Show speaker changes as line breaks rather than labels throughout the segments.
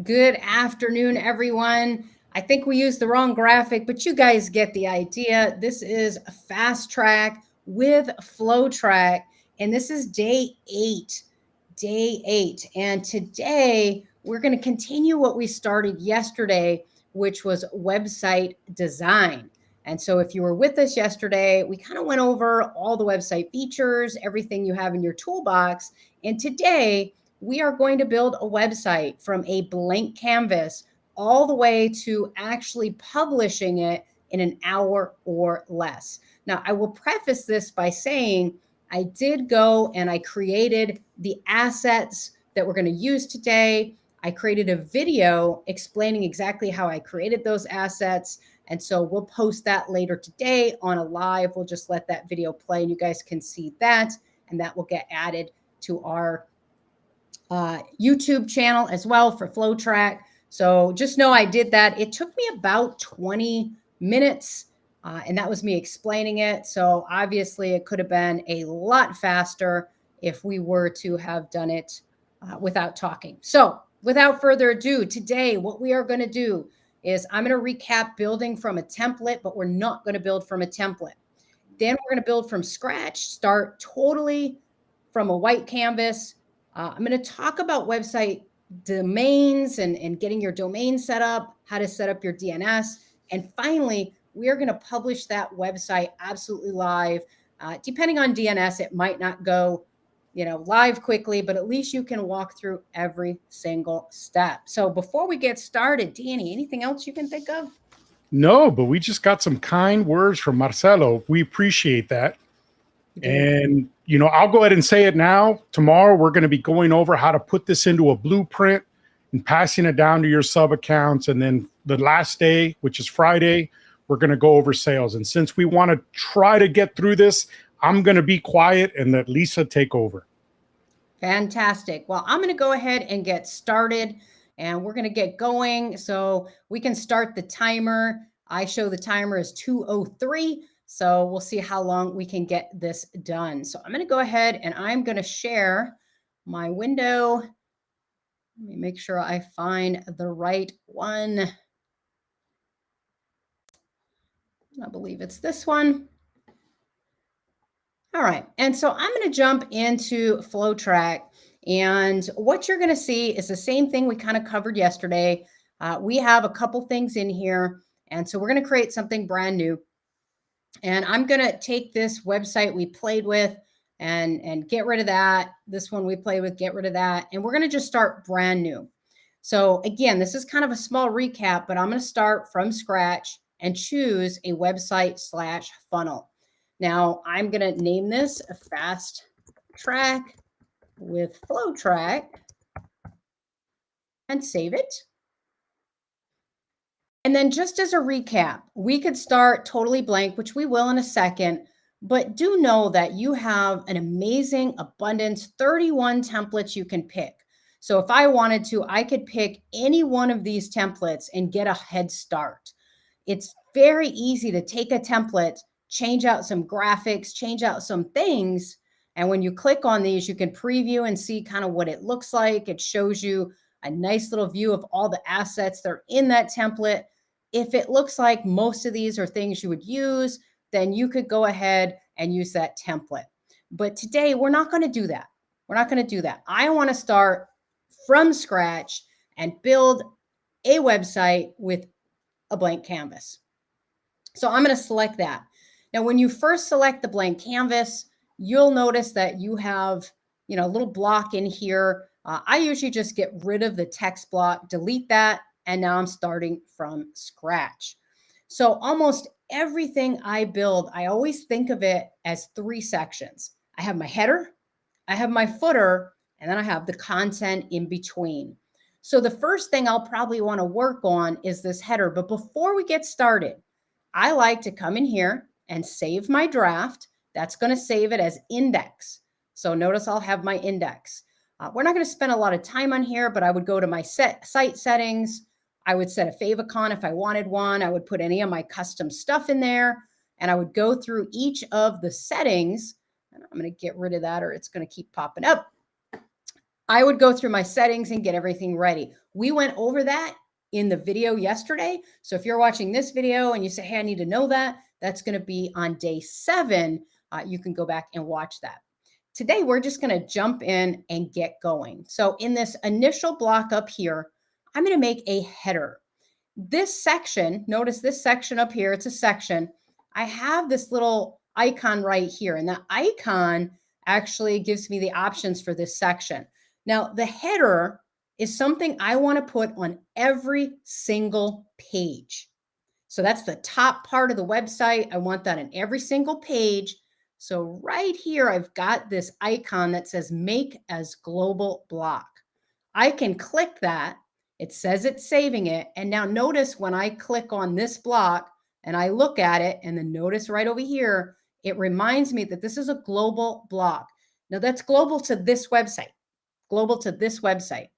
Good afternoon, everyone. I think we used the wrong graphic, but you guys get the idea. This is a fast track with FlowTrack, and this is day 8. Day 8. And today we're going to continue what we started yesterday, which was website design. And so, if you were with us yesterday, we kind of went over all the website features, everything you have in your toolbox. And today, we are going to build a website from a blank canvas all the way to actually publishing it in an hour or less. Now, I will preface this by saying I did go and I created the assets that we're going to use today. I created a video explaining exactly how I created those assets. And so we'll post that later today on a live. We'll just let that video play and you guys can see that. And that will get added to our YouTube channel as well for FlowTrack. So just know I did that. It took me about 20 minutes, and that was me explaining it. So obviously it could have been a lot faster if we were to have done it without talking. So without further ado, today what we are going to do is I'm going to recap building from a template, but we're not going to build from a template. Then we're going to build from scratch, start totally from a white canvas. I'm going to talk about website domains and getting your domain set up, how to set up your DNS. And finally, we are going to publish that website absolutely live. Depending on DNS, it might not go live quickly, but at least you can walk through every single step. So before we get started, Danny, anything else you can think of?
No, but we just got some kind words from Marcelo. We appreciate that. And, I'll go ahead and say it now. Tomorrow, we're going to be going over how to put this into a blueprint and passing it down to your sub accounts. And then the last day, which is Friday, we're going to go over sales. And since we want to try to get through this, I'm going to be quiet and let Lisa take over.
Fantastic. Well, I'm going to go ahead and get started and we're going to get going. So we can start the timer. I show the timer is 2:03. So we'll see how long we can get this done. So I'm going to go ahead and I'm going to share my window. Let me make sure I find the right one. I believe it's this one. All right. And so I'm going to jump into FlowTrack. And what you're going to see is the same thing we kind of covered yesterday. We have a couple things in here. And so we're going to create something brand new. And I'm going to take this website we played with and get rid of that. This one we played with, get rid of that. And we're going to just start brand new. So again, this is kind of a small recap, but I'm going to start from scratch and choose a website/funnel. Now I'm going to name this a fast track with FlowTrack and save it. And then just as a recap, we could start totally blank, which we will in a second, but do know that you have an amazing abundance, 31 templates you can pick. So if I wanted to, I could pick any one of these templates and get a head start. It's very easy to take a template, change out some graphics, change out some things. And when you click on these, you can preview and see kind of what it looks like. It shows you a nice little view of all the assets that are in that template. If it looks like most of these are things you would use, then you could go ahead and use that template. But today, we're not going to do that. We're not going to do that. I want to start from scratch and build a website with a blank canvas. So I'm going to select that. Now, when you first select the blank canvas, you'll notice that you have, a little block in here. I usually just get rid of the text block, delete that, and now I'm starting from scratch. So almost everything I build, I always think of it as 3 sections. I have my header, I have my footer, and then I have the content in between. So the first thing I'll probably want to work on is this header. But before we get started, I like to come in here and save my draft. That's going to save it as index. So notice I'll have my index. We're not going to spend a lot of time on here, but I would go to my site settings. I would set a favicon if I wanted one. I would put any of my custom stuff in there, and I would go through each of the settings. And I'm going to get rid of that or it's going to keep popping up. I would go through my settings and get everything ready. We went over that in the video yesterday. So if you're watching this video and you say, hey, I need to know that, that's going to be on day 7. You can go back and watch that. Today, we're just going to jump in and get going. So in this initial block up here, I'm going to make a header. This section, notice this section up here, it's a section. I have this little icon right here, and that icon actually gives me the options for this section. Now, the header is something I want to put on every single page. So that's the top part of the website. I want that on every single page. So right here, I've got this icon that says Make as Global Block. I can click that. It says it's saving it. And now notice when I click on this block and I look at it, and then notice right over here, it reminds me that this is a global block. Now that's global to this website, global to this website.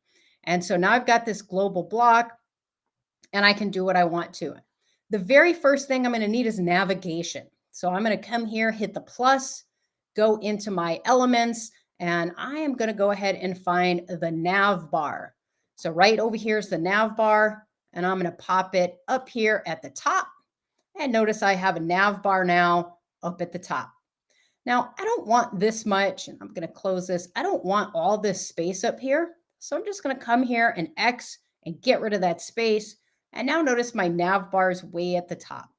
And so now I've got this global block and I can do what I want to it. The very first thing I'm going to need is navigation. So I'm going to come here, hit the plus, go into my elements, and I am going to go ahead and find the nav bar. So right over here is the nav bar, and I'm going to pop it up here at the top. And notice I have a nav bar now up at the top. Now, I don't want this much, and I'm going to close this. I don't want all this space up here. So I'm just going to come here and X and get rid of that space. And now notice my nav bar is way at the top.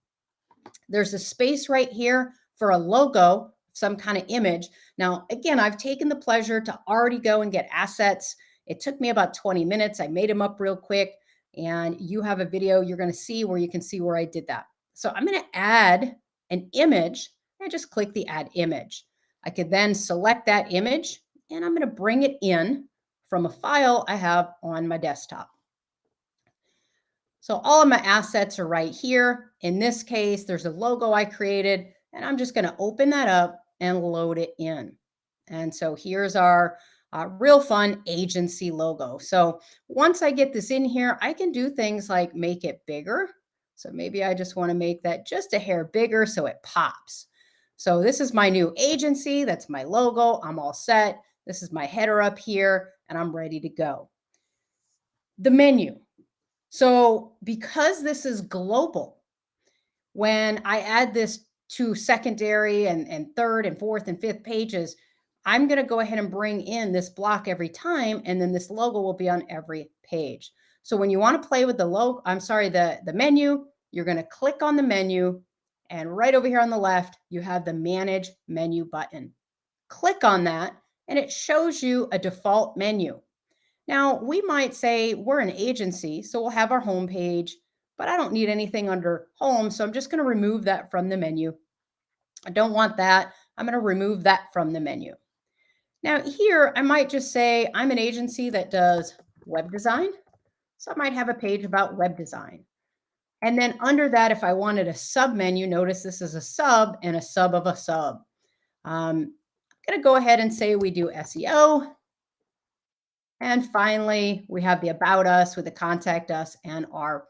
There's a space right here for a logo, some kind of image. Now, again, I've taken the pleasure to already go and get assets. It took me about 20 minutes. I made them up real quick. And you have a video you're going to see where you can see where I did that. So I'm going to add an image and just click the Add Image. I could then select that image and I'm going to bring it in from a file I have on my desktop. So all of my assets are right here. In this case, there's a logo I created, and I'm just going to open that up and load it in. And so here's our real fun agency logo. So once I get this in here, I can do things like make it bigger. So maybe I just want to make that just a hair bigger so it pops. So this is my new agency. That's my logo. I'm all set. This is my header up here, and I'm ready to go. The menu. So because this is global, when I add this to secondary and third and fourth and fifth pages, I'm going to go ahead and bring in this block every time, and then this logo will be on every page. So when you want to play with the logo, the menu, you're going to click on the menu, and right over here on the left, you have the Manage Menu button. Click on that, and it shows you a default menu. Now, we might say we're an agency, so we'll have our home page, but I don't need anything under home, so I'm just going to remove that from the menu. I don't want that. I'm going to remove that from the menu. Now here, I might just say I'm an agency that does web design, so I might have a page about web design. And then under that, if I wanted a sub menu, notice this is a sub and a sub of a sub. I'm going to go ahead and say we do SEO. And finally, we have the About Us with the Contact Us and our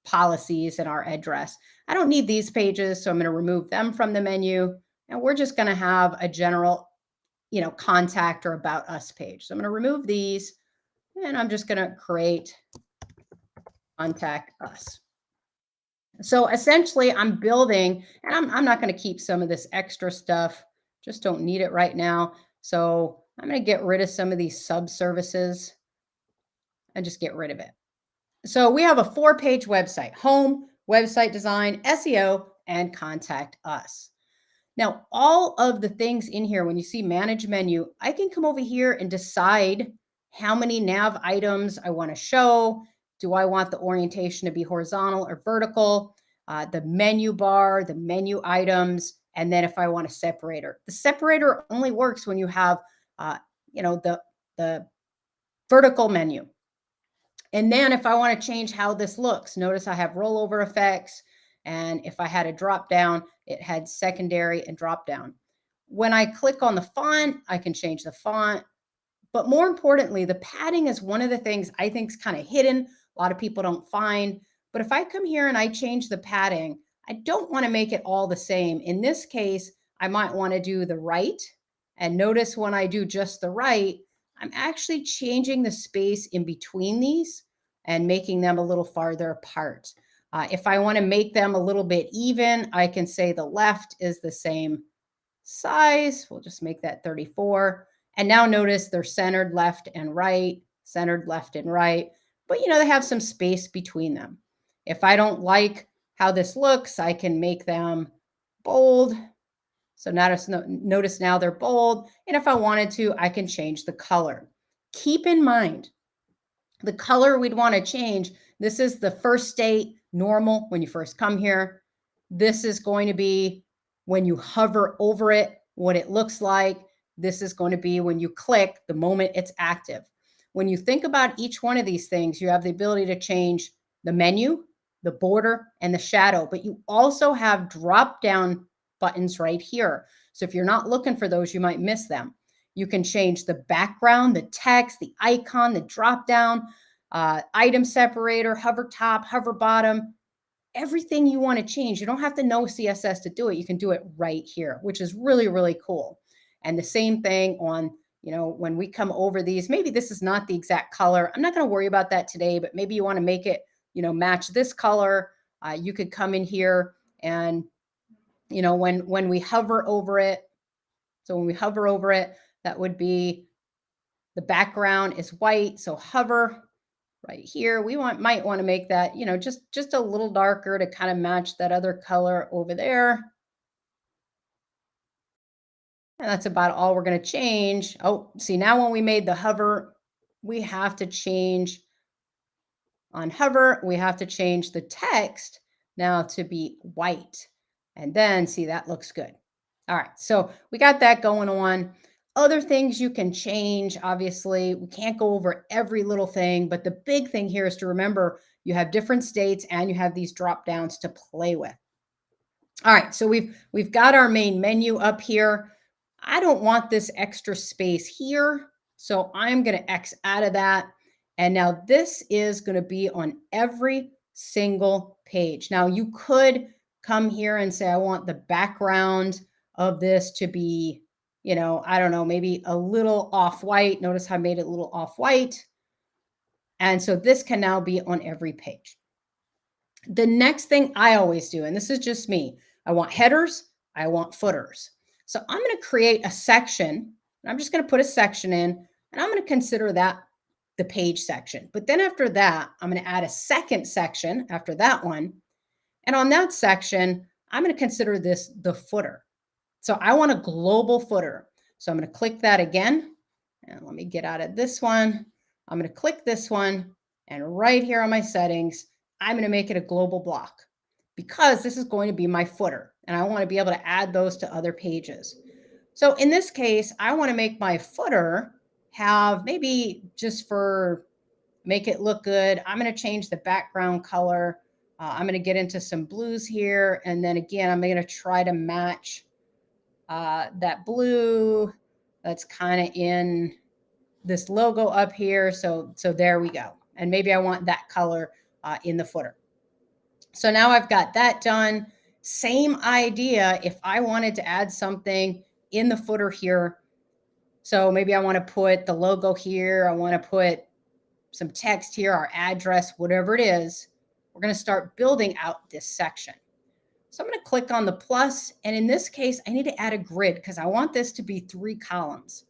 policies and our address. I don't need these pages, so I'm going to remove them from the menu. And we're just going to have a general, contact or About Us page. So I'm going to remove these, and I'm just going to create Contact Us. So essentially, I'm building, and I'm not going to keep some of this extra stuff. Just don't need it right now. So I'm going to get rid of some of these sub-services and just get rid of it. So we have a 4-page website: home, website design, SEO, and contact us. Now, all of the things in here, when you see manage menu, I can come over here and decide how many nav items I want to show. Do I want the orientation to be horizontal or vertical? The menu bar, the menu items, and then if I want a separator. The separator only works when you have the vertical menu. And then if I want to change how this looks, notice I have rollover effects. And if I had a drop down, it had secondary and drop down. When I click on the font, I can change the font. But more importantly, the padding is one of the things I think is kind of hidden. A lot of people don't find. But if I come here and I change the padding, I don't want to make it all the same. In this case, I might want to do the right. And notice when I do just the right, I'm actually changing the space in between these and making them a little farther apart. If I want to make them a little bit even, I can say the left is the same size. We'll just make that 34. And now notice they're centered left and right, centered left and right. But they have some space between them. If I don't like how this looks, I can make them bold. So notice now they're bold. And if I wanted to, I can change the color. Keep in mind, the color we'd want to change, this is the first state, normal, when you first come here. This is going to be when you hover over it, what it looks like. This is going to be when you click, the moment it's active. When you think about each one of these things, you have the ability to change the menu, the border, and the shadow, but you also have drop-down buttons right here. So if you're not looking for those, you might miss them. You can change the background, the text, the icon, the drop-down, item separator, hover top, hover bottom, everything you want to change. You don't have to know CSS to do it. You can do it right here, which is really, really cool. And the same thing on, when we come over these, maybe this is not the exact color. I'm not going to worry about that today, but maybe you want to make it, match this color. You could come in here and, when we hover over it, so when we hover over it, that would be the background is white. So hover right here. We might want to make that, just a little darker to kind of match that other color over there. And that's about all we're going to change. Oh, see, now when we made the hover, we have to change on hover. We have to change the text now to be white. And then see, that looks good. All right, so we got that going on. Other things you can change, obviously, we can't go over every little thing, but the big thing here is to remember you have different states and you have these drop downs to play with. All right, so we've got our main menu up here. I don't want this extra space here, so I'm going to X out of that. And now this is going to be on every single page. Now you could come here and say, I want the background of this to be, I don't know, maybe a little off-white. Notice how I made it a little off-white. And so this can now be on every page. The next thing I always do, and this is just me, I want headers, I want footers. So I'm going to create a section, and I'm just going to put a section in, and I'm going to consider that the page section. But then after that, I'm going to add a second section after that one. And on that section, I'm going to consider this the footer. So I want a global footer. So I'm going to click that again. And let me get out of this one. I'm going to click this one. And right here on my settings, I'm going to make it a global block because this is going to be my footer. And I want to be able to add those to other pages. So in this case, I want to make my footer have maybe just for make it look good. I'm going to change the background color. I'm going to get into some blues here. And then again, I'm going to try to match that blue that's kind of in this logo up here. So there we go. And maybe I want that color in the footer. So now I've got that done. Same idea if I wanted to add something in the footer here. So maybe I want to put the logo here. I want to put some text here, our address, whatever it is. We're going to start building out this section. So I'm going to click on the plus, and in this case, I need to add a grid because I want this to be 3 columns.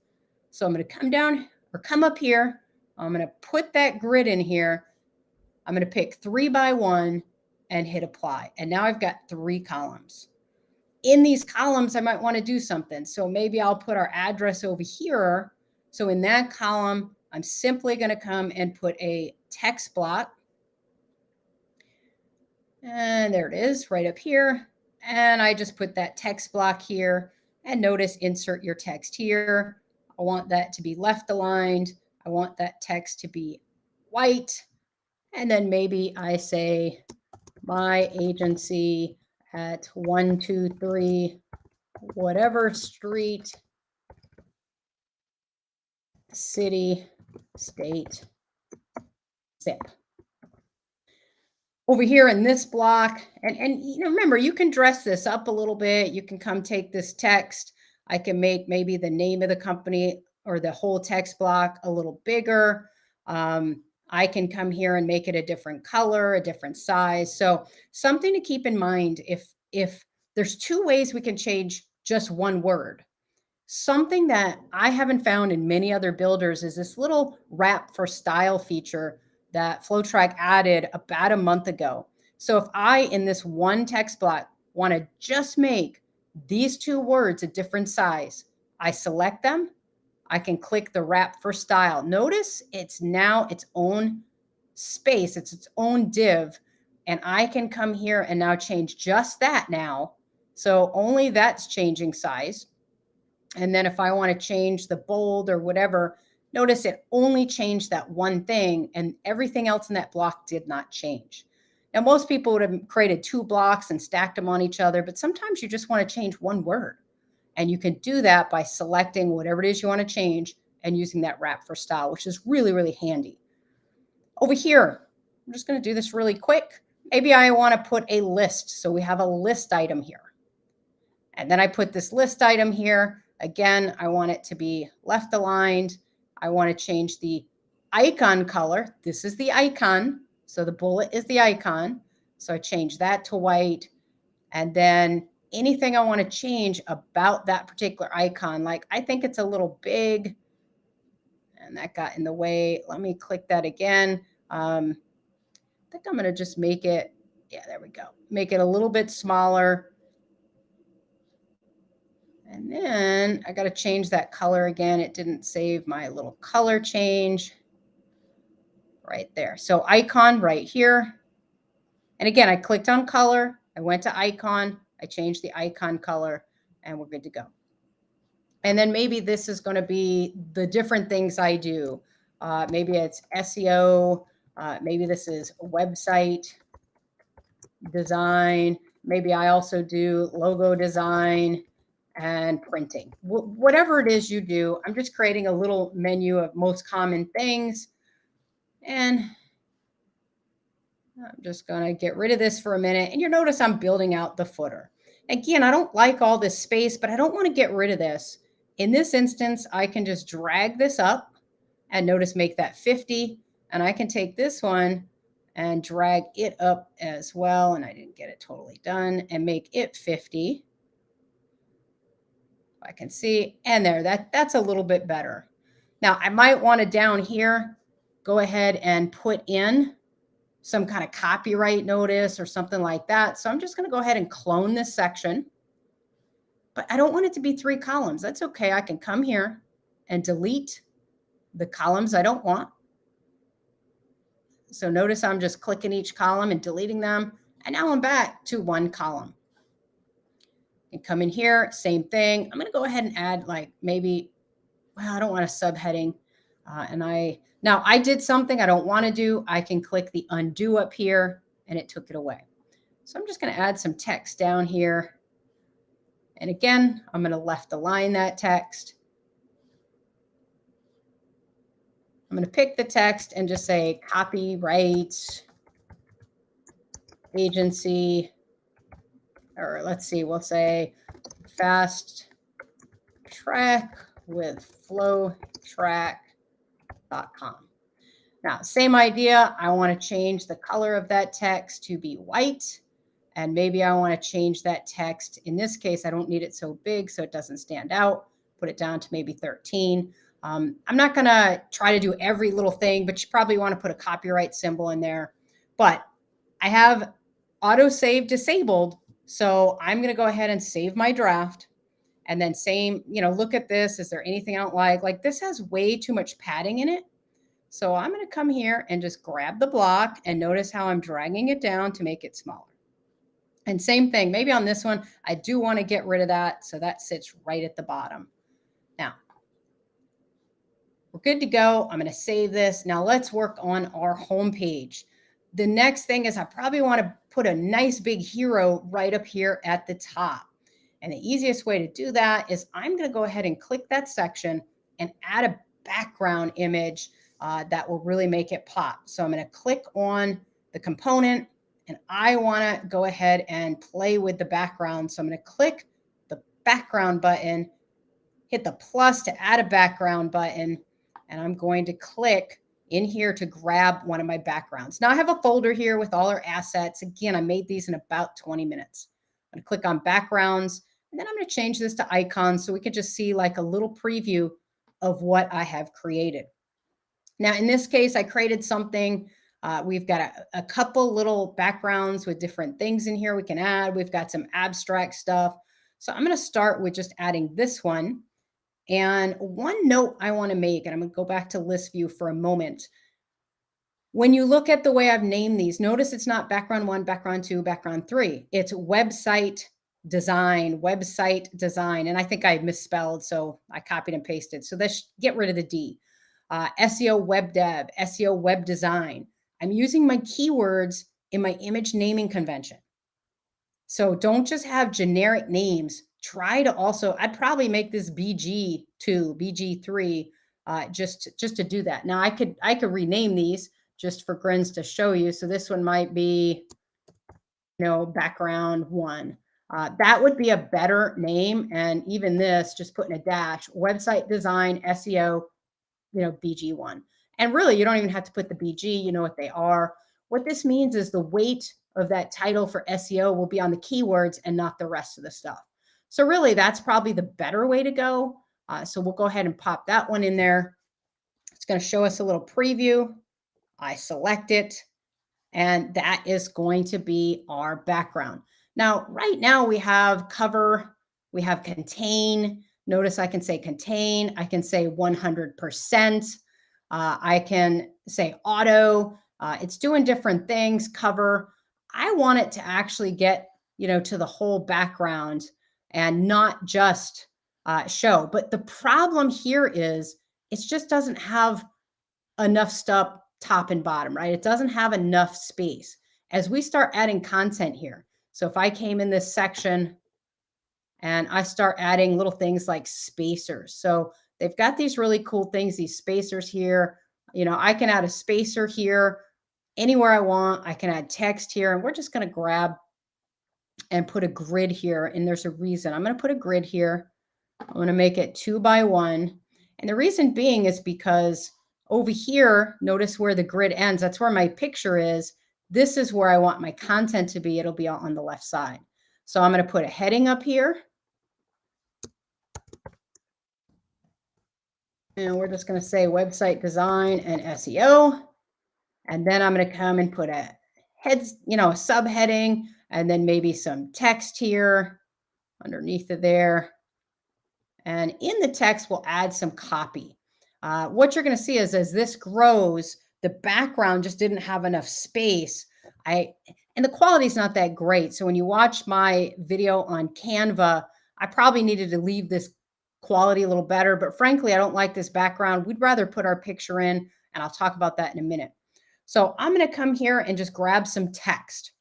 So I'm going to come down or come up here. I'm going to put that grid in here. I'm going to pick 3 by 1 and hit apply. And now I've got 3 columns. In these columns, I might want to do something. So maybe I'll put our address over here. So in that column, I'm simply going to come and put a text block. And there it is right up here. And I just put that text block here and notice insert your text here. I want that to be left aligned. I want that text to be white. And then maybe I say my agency at 123 whatever street, city, state, zip. Over here in this block, and remember, you can dress this up a little bit. You can come take this text. I can make maybe the name of the company or the whole text block a little bigger. I can come here and make it a different color, a different size. So something to keep in mind, if there's two ways we can change just one word. Something that I haven't found in many other builders is this little wrap for style feature that FlowTrack added about a month ago. So if I, in this one text block, want to just make these two words a different size, I select them. I can click the wrap for style. Notice it's now its own space. It's its own div. And I can come here and now change just that now. So only that's changing size. And then if I want to change the bold or whatever, notice it only changed that one thing and everything else in that block did not change. Now, most people would have created two blocks and stacked them on each other, but sometimes you just want to change one word. And you can do that by selecting whatever it is you want to change and using that wrap for style, which is really, really handy. Over here, I'm just going to do this really quick. Maybe I want to put a list. So we have a list item here. And then I put this list item here. Again, I want it to be left aligned. I want to change the icon color. This is the icon. So the bullet is the icon. So I change that to white. And then anything I want to change about that particular icon, like I think it's a little big and that got in the way. Let me click that again. I think I'm going to just make it, yeah, there we go. Make it a little bit smaller. And then I got to change that color again. It didn't save my little color change right there. So icon right here. And again, I clicked on color. I went to icon. I changed the icon color and we're good to go. And then maybe this is going to be the different things I do. Maybe it's SEO. Maybe this is website design. Maybe I also do logo design and printing. Whatever it is you do, I'm just creating a little menu of most common things. And I'm just going to get rid of this for a minute. And you'll notice I'm building out the footer. Again, I don't like all this space, but I don't want to get rid of this. In this instance, I can just drag this up and notice make that 50. And I can take this one and drag it up as well. And I didn't get it totally done and make it 50. I can see, and there, that's a little bit better. Now I might want to down here, go ahead and put in some kind of copyright notice or something like that. So I'm just going to go ahead and clone this section, but I don't want it to be 3 columns. That's okay. I can come here and delete the columns I don't want. So notice I'm just clicking each column and deleting them. And now I'm back to 1 column. And come in here, same thing. I'm going to go ahead and add like maybe, well, I don't want a subheading. Now I did something I don't want to do. I can click the undo up here and it took it away. So I'm just going to add some text down here. And again, I'm going to left align that text. I'm going to pick the text and just say copyright agency, or let's see, we'll say fast track with FlowTrack.com. Now, same idea. I want to change the color of that text to be white. And maybe I want to change that text. In this case, I don't need it so big so it doesn't stand out. Put it down to maybe 13. I'm not going to try to do every little thing, but you probably want to put a copyright symbol in there. But I have autosave disabled. So I'm going to go ahead and save my draft. And then same, look at this. Is there anything I don't like? Like this has way too much padding in it. So I'm going to come here and just grab the block and notice how I'm dragging it down to make it smaller. And same thing, maybe on this one, I do want to get rid of that. So that sits right at the bottom. Now, we're good to go. I'm going to save this. Now let's work on our home page. The next thing is I probably want to put a nice big hero right up here at the top. And the easiest way to do that is I'm going to go ahead and click that section and add a background image that will really make it pop. So I'm going to click on the component and I want to go ahead and play with the background. So I'm going to click the background button hit the plus to add a background button, and I'm going to click in here to grab one of my backgrounds. Now I have a folder here with all our assets. Again, I made these in about 20 minutes. I'm going to click on backgrounds, and then I'm going to change this to icons so we can just see like a little preview of what I have created. Now, in this case, I created something. We've got a couple little backgrounds with different things in here we can add. We've got some abstract stuff. So I'm going to start with just adding this one. And one note I want to make, and I'm going to go back to list view for a moment. When you look at the way I've named these, notice it's not background 1, background 2, background 3. It's website design. And I think I misspelled, so I copied and pasted. So let's get rid of the D. SEO web dev, SEO web design. I'm using my keywords in my image naming convention. So don't just have generic names. Try to also, I'd probably make this BG2, BG3, just to do that. Now I could rename these just for grins to show you. So this one might be, background 1. That would be a better name. And even this, just putting a dash, website design, SEO, BG1. And really, you don't even have to put the BG, you know what they are. What this means is the weight of that title for SEO will be on the keywords and not the rest of the stuff. So really, that's probably the better way to go. So we'll go ahead and pop that one in there. It's going to show us a little preview. I select it, and that is going to be our background. Now, right now we have cover, we have contain. Notice I can say contain, I can say 100%, I can say auto. It's doing different things, cover. I want it to actually get, to the whole background and not just show. But the problem here is it just doesn't have enough stuff top and bottom, right? It doesn't have enough space. As we start adding content here, so if I came in this section and I start adding little things like spacers. So they've got these really cool things, these spacers here. I can add a spacer here anywhere I want. I can add text here, and we're just going to grab and put a grid here. And there's a reason. I'm going to put a grid here. I'm going to make it 2 by 1. And the reason being is because over here, notice where the grid ends. That's where my picture is. This is where I want my content to be. It'll be on the left side. So I'm going to put a heading up here. And we're just going to say website design and SEO. And then I'm going to come and put a heads, a subheading, and then maybe some text here underneath of there. And in the text, we'll add some copy. What you're going to see is as this grows, the background just didn't have enough space. And the quality is not that great. So when you watch my video on Canva, I probably needed to leave this quality a little better. But frankly, I don't like this background. We'd rather put our picture in, and I'll talk about that in a minute. So I'm going to come here and just grab some text.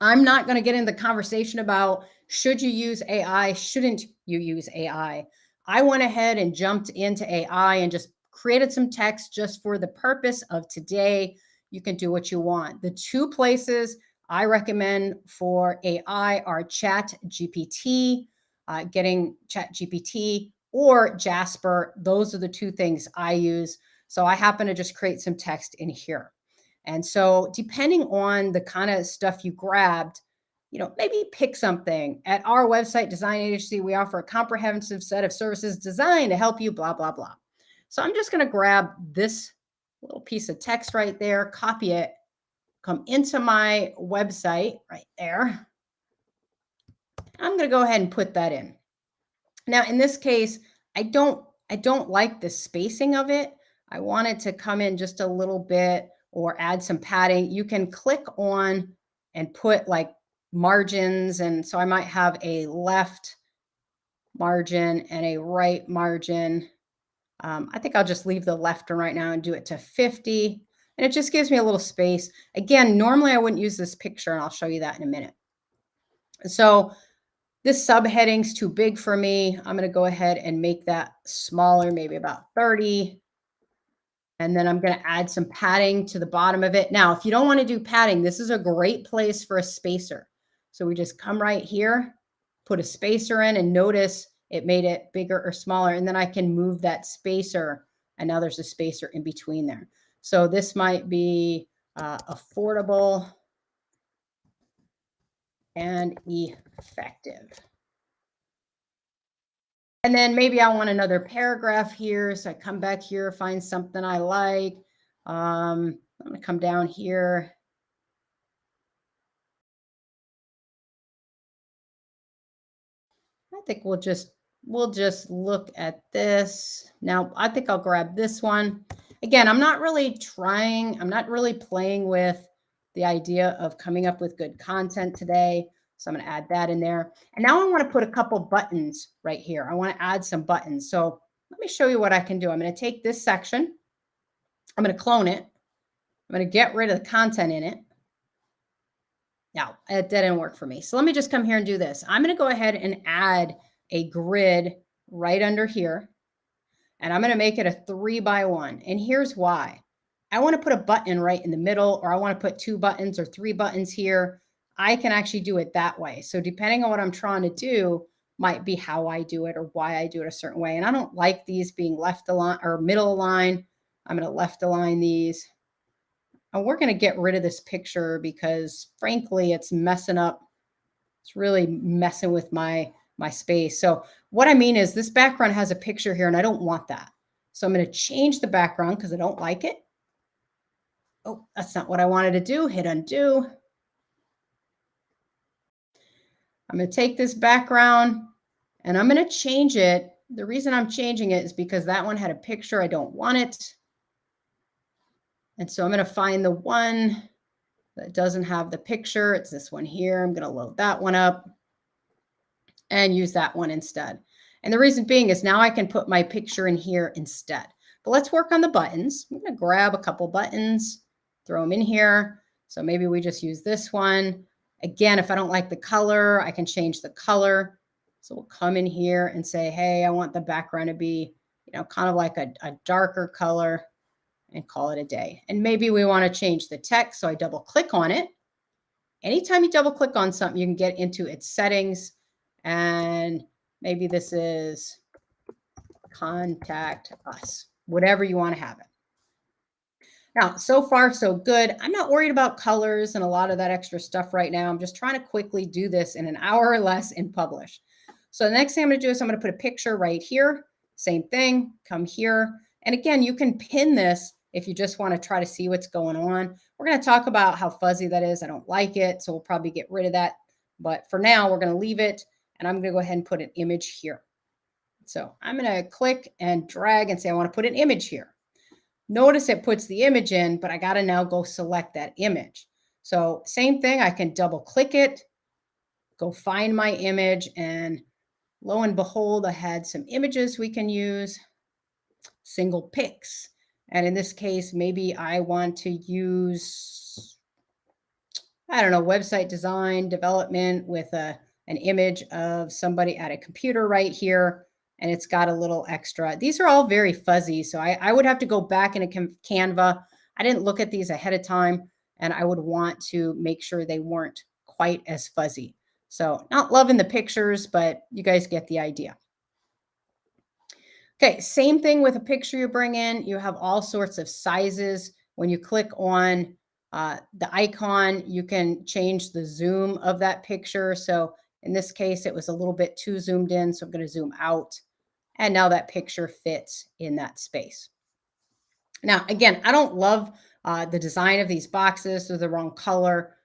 I'm not going to get into the conversation about should you use AI, shouldn't you use AI. I went ahead and jumped into AI and just created some text just for the purpose of today. You can do what you want. The 2 places I recommend for AI are ChatGPT, getting ChatGPT, or Jasper. Those are the 2 things I use. So I happen to just create some text in here. And so depending on the kind of stuff you grabbed, maybe pick something. At our website design agency, we offer a comprehensive set of services designed to help you, blah, blah, blah. So I'm just going to grab this little piece of text right there, copy it, come into my website right there. I'm going to go ahead and put that in. Now, in this case, I don't like the spacing of it. I want it to come in just a little bit or add some padding. You can click on and put like margins. And so I might have a left margin and a right margin. I think I'll just leave the left one right now and do it to 50. And it just gives me a little space. Again, normally I wouldn't use this picture, and I'll show you that in a minute. So this subheading's too big for me. I'm going to go ahead and make that smaller, maybe about 30. And then I'm going to add some padding to the bottom of it. Now, if you don't want to do padding, this is a great place for a spacer. So we just come right here, put a spacer in, and notice it made it bigger or smaller. And then I can move that spacer, and now there's a spacer in between there. So this might be affordable and effective. And then maybe I want another paragraph here. So I come back here, find something I like. I'm going to come down here. I think we'll just look at this. Now, I think I'll grab this one. Again, I'm not really playing with the idea of coming up with good content today. So I'm going to add that in there. And now I want to put a couple buttons right here. I want to add some buttons. So let me show you what I can do. I'm going to take this section. I'm going to clone it. I'm going to get rid of the content in it. Now, it didn't work for me. So let me just come here and do this. I'm going to go ahead and add a grid right under here. And I'm going to make it a 3x1. And here's why. I want to put a button right in the middle, or I want to put 2 buttons or 3 buttons here. I can actually do it that way. So depending on what I'm trying to do might be how I do it or why I do it a certain way. And I don't like these being left align or middle align. I'm going to left align these. And we're going to get rid of this picture because frankly, it's messing up. It's really messing with my space. So what I mean is this background has a picture here and I don't want that. So I'm going to change the background because I don't like it. Oh, that's not what I wanted to do. Hit undo. I'm going to take this background and I'm going to change it. The reason I'm changing it is because that one had a picture. I don't want it. And so I'm going to find the one that doesn't have the picture. It's this one here. I'm going to load that one up and use that one instead. And the reason being is now I can put my picture in here instead. But let's work on the buttons. I'm going to grab a couple buttons, throw them in here. So maybe we just use this one. Again, if I don't like the color, I can change the color. So we'll come in here and say, hey, I want the background to be, kind of like a darker color and call it a day. And maybe we want to change the text. So I double click on it. Anytime you double click on something, you can get into its settings. And maybe this is contact us, whatever you want to have it. Now, so far, so good. I'm not worried about colors and a lot of that extra stuff right now. I'm just trying to quickly do this in an hour or less and publish. So the next thing I'm going to do is I'm going to put a picture right here. Same thing, come here. And again, you can pin this if you just want to try to see what's going on. We're going to talk about how fuzzy that is. I don't like it, so we'll probably get rid of that. But for now, we're going to leave it. And I'm going to go ahead and put an image here. So I'm going to click and drag and say I want to put an image here. Notice it puts the image in, but I got to now go select that image. So same thing, I can double click it, go find my image, and lo and behold, I had some images we can use, single pics. And in this case, maybe I want to use, I don't know, website design, development with an image of somebody at a computer right here. And it's got a little extra. These are all very fuzzy. So I would have to go back in a Canva. I didn't look at these ahead of time, and I would want to make sure they weren't quite as fuzzy. So not loving the pictures, but you guys get the idea. Okay, same thing with a picture you bring in. You have all sorts of sizes. When you click on the icon, you can change the zoom of that picture. So in this case, it was a little bit too zoomed in, so I'm going to zoom out. And now that picture fits in that space. Now, again, I don't love the design of these boxes. They're the wrong color.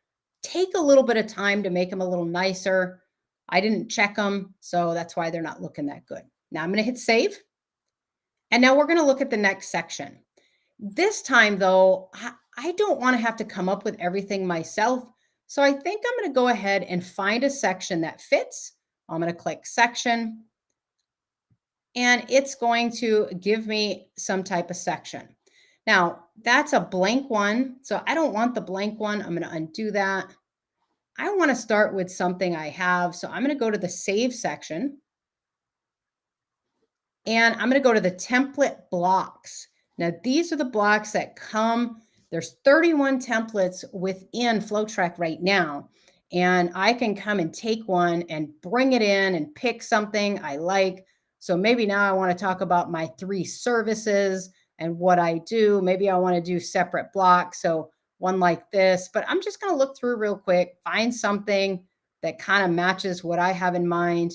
Take a little bit of time to make them a little nicer. I didn't check them, so that's why they're not looking that good. Now I'm going to hit save. And now we're going to look at the next section. This time, though, I don't want to have to come up with everything myself. So I think I'm going to go ahead and find a section that fits. I'm going to click section. And it's going to give me some type of section. Now, that's a blank one. So I don't want the blank one. I'm going to undo that. I want to start with something I have. So I'm going to go to the save section. And I'm going to go to the template blocks. Now, these are the blocks that come. There's 31 templates within FlowTrack right now. and I can come and take one and bring it in and pick something I like. So maybe now I want to talk about my 3 services and what I do. Maybe I want to do separate blocks. So one like this, but I'm just going to look through real quick, find something that kind of matches what I have in mind.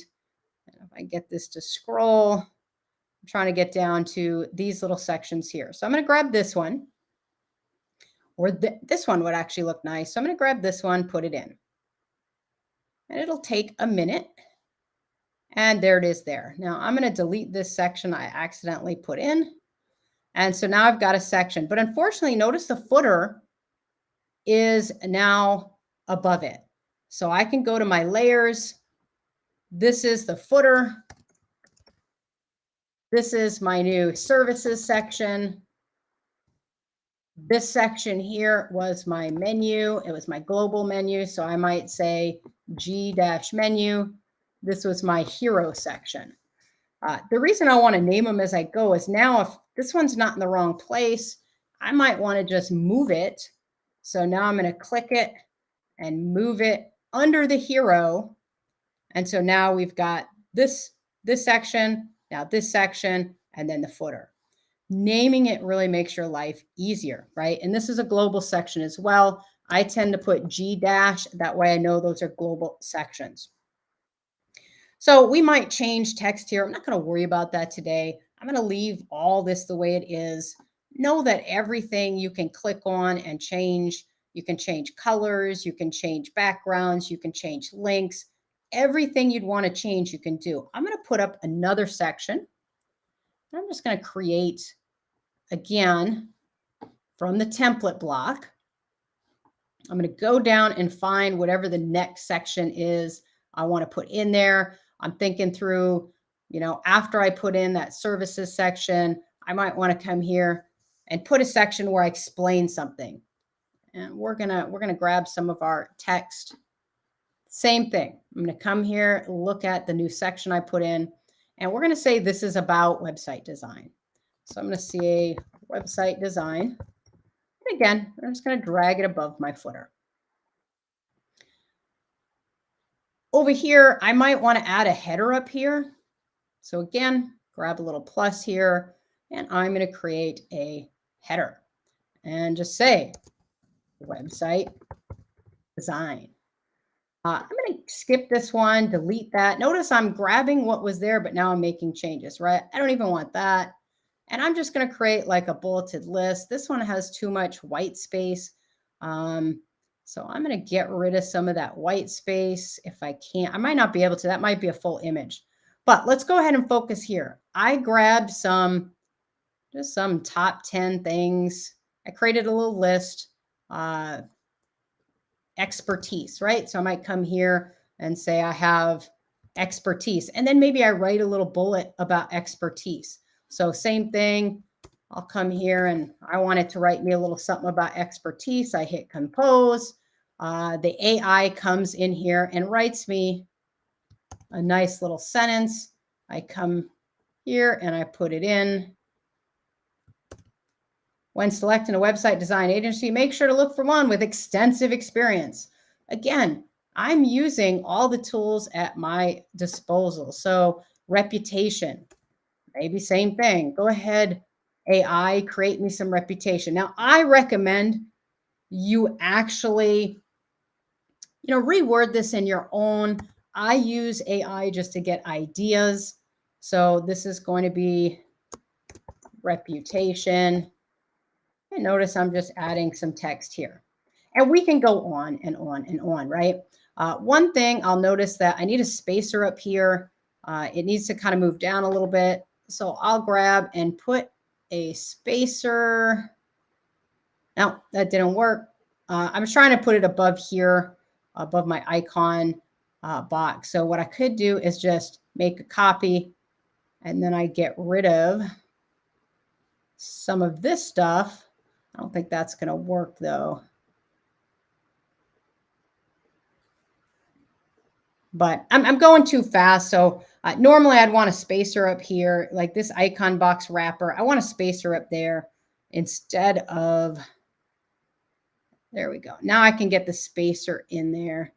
And if I get this to scroll, I'm trying to get down to these little sections here. So I'm going to grab this one, or this one would actually look nice. So I'm going to grab this one, put it in. And it'll take a minute. And there it is there. Now I'm going to delete this section I accidentally put in. And so now I've got a section, but unfortunately, notice the footer is now above it. So I can go to my layers. This is the footer. This is my new services section. This section here was my menu. It was my global menu. So I might say G-menu. This was my hero section. The reason I want to name them as I go is now if this one's not in the wrong place, I might want to just move it. So now I'm going to click it and move it under the hero. And so now we've got this section, now this section, and then the footer. Naming it really makes your life easier, right? And this is a global section as well. I tend to put G-, that way I know those are global sections. So we might change text here. I'm not going to worry about that today. I'm going to leave all this the way it is. Know that everything you can click on and change. You can change colors, you can change backgrounds, you can change links. Everything you'd want to change, you can do. I'm going to put up another section. I'm just going to create, again, from the template block. I'm going to go down and find whatever the next section is I want to put in there. I'm thinking through, after I put in that services section, I might want to come here and put a section where I explain something. And we're gonna grab some of our text. Same thing. I'm going to come here, look at the new section I put in, and we're going to say this is about website design. So I'm going to say website design. And again, I'm just going to drag it above my footer. Over here, I might want to add a header up here. So again, grab a little plus here, and I'm going to create a header and just say website design. I'm going to skip this one, delete that. Notice I'm grabbing what was there, but now I'm making changes, right? I don't even want that. And I'm just going to create like a bulleted list. This one has too much white space. So I'm going to get rid of some of that white space if I can. I might not be able to. That might be a full image. But let's go ahead and focus here. I grabbed just some top 10 things. I created a little list. Expertise, right? So I might come here and say I have expertise. And then maybe I write a little bullet about expertise. So same thing. I'll come here and I want it to write me a little something about expertise. I hit compose. The AI comes in here and writes me a nice little sentence. I come here and I put it in. When selecting a website design agency, make sure to look for one with extensive experience. Again, I'm using all the tools at my disposal. So reputation, maybe same thing. Go ahead, AI, create me some reputation. Now, I recommend you actually, reword this in your own. I use AI just to get ideas. So this is going to be reputation. And notice I'm just adding some text here. And we can go on and on and on, right? One thing I'll notice that I need a spacer up here. It needs to kind of move down a little bit. So I'll grab and put a spacer. No, that didn't work. I was trying to put it above here, above my icon box. So what I could do is just make a copy, and then I get rid of some of this stuff. I don't think that's going to work though. But I'm going too fast. So normally I'd want a spacer up here, like this icon box wrapper. I want a spacer up there instead of, there we go. Now I can get the spacer in there.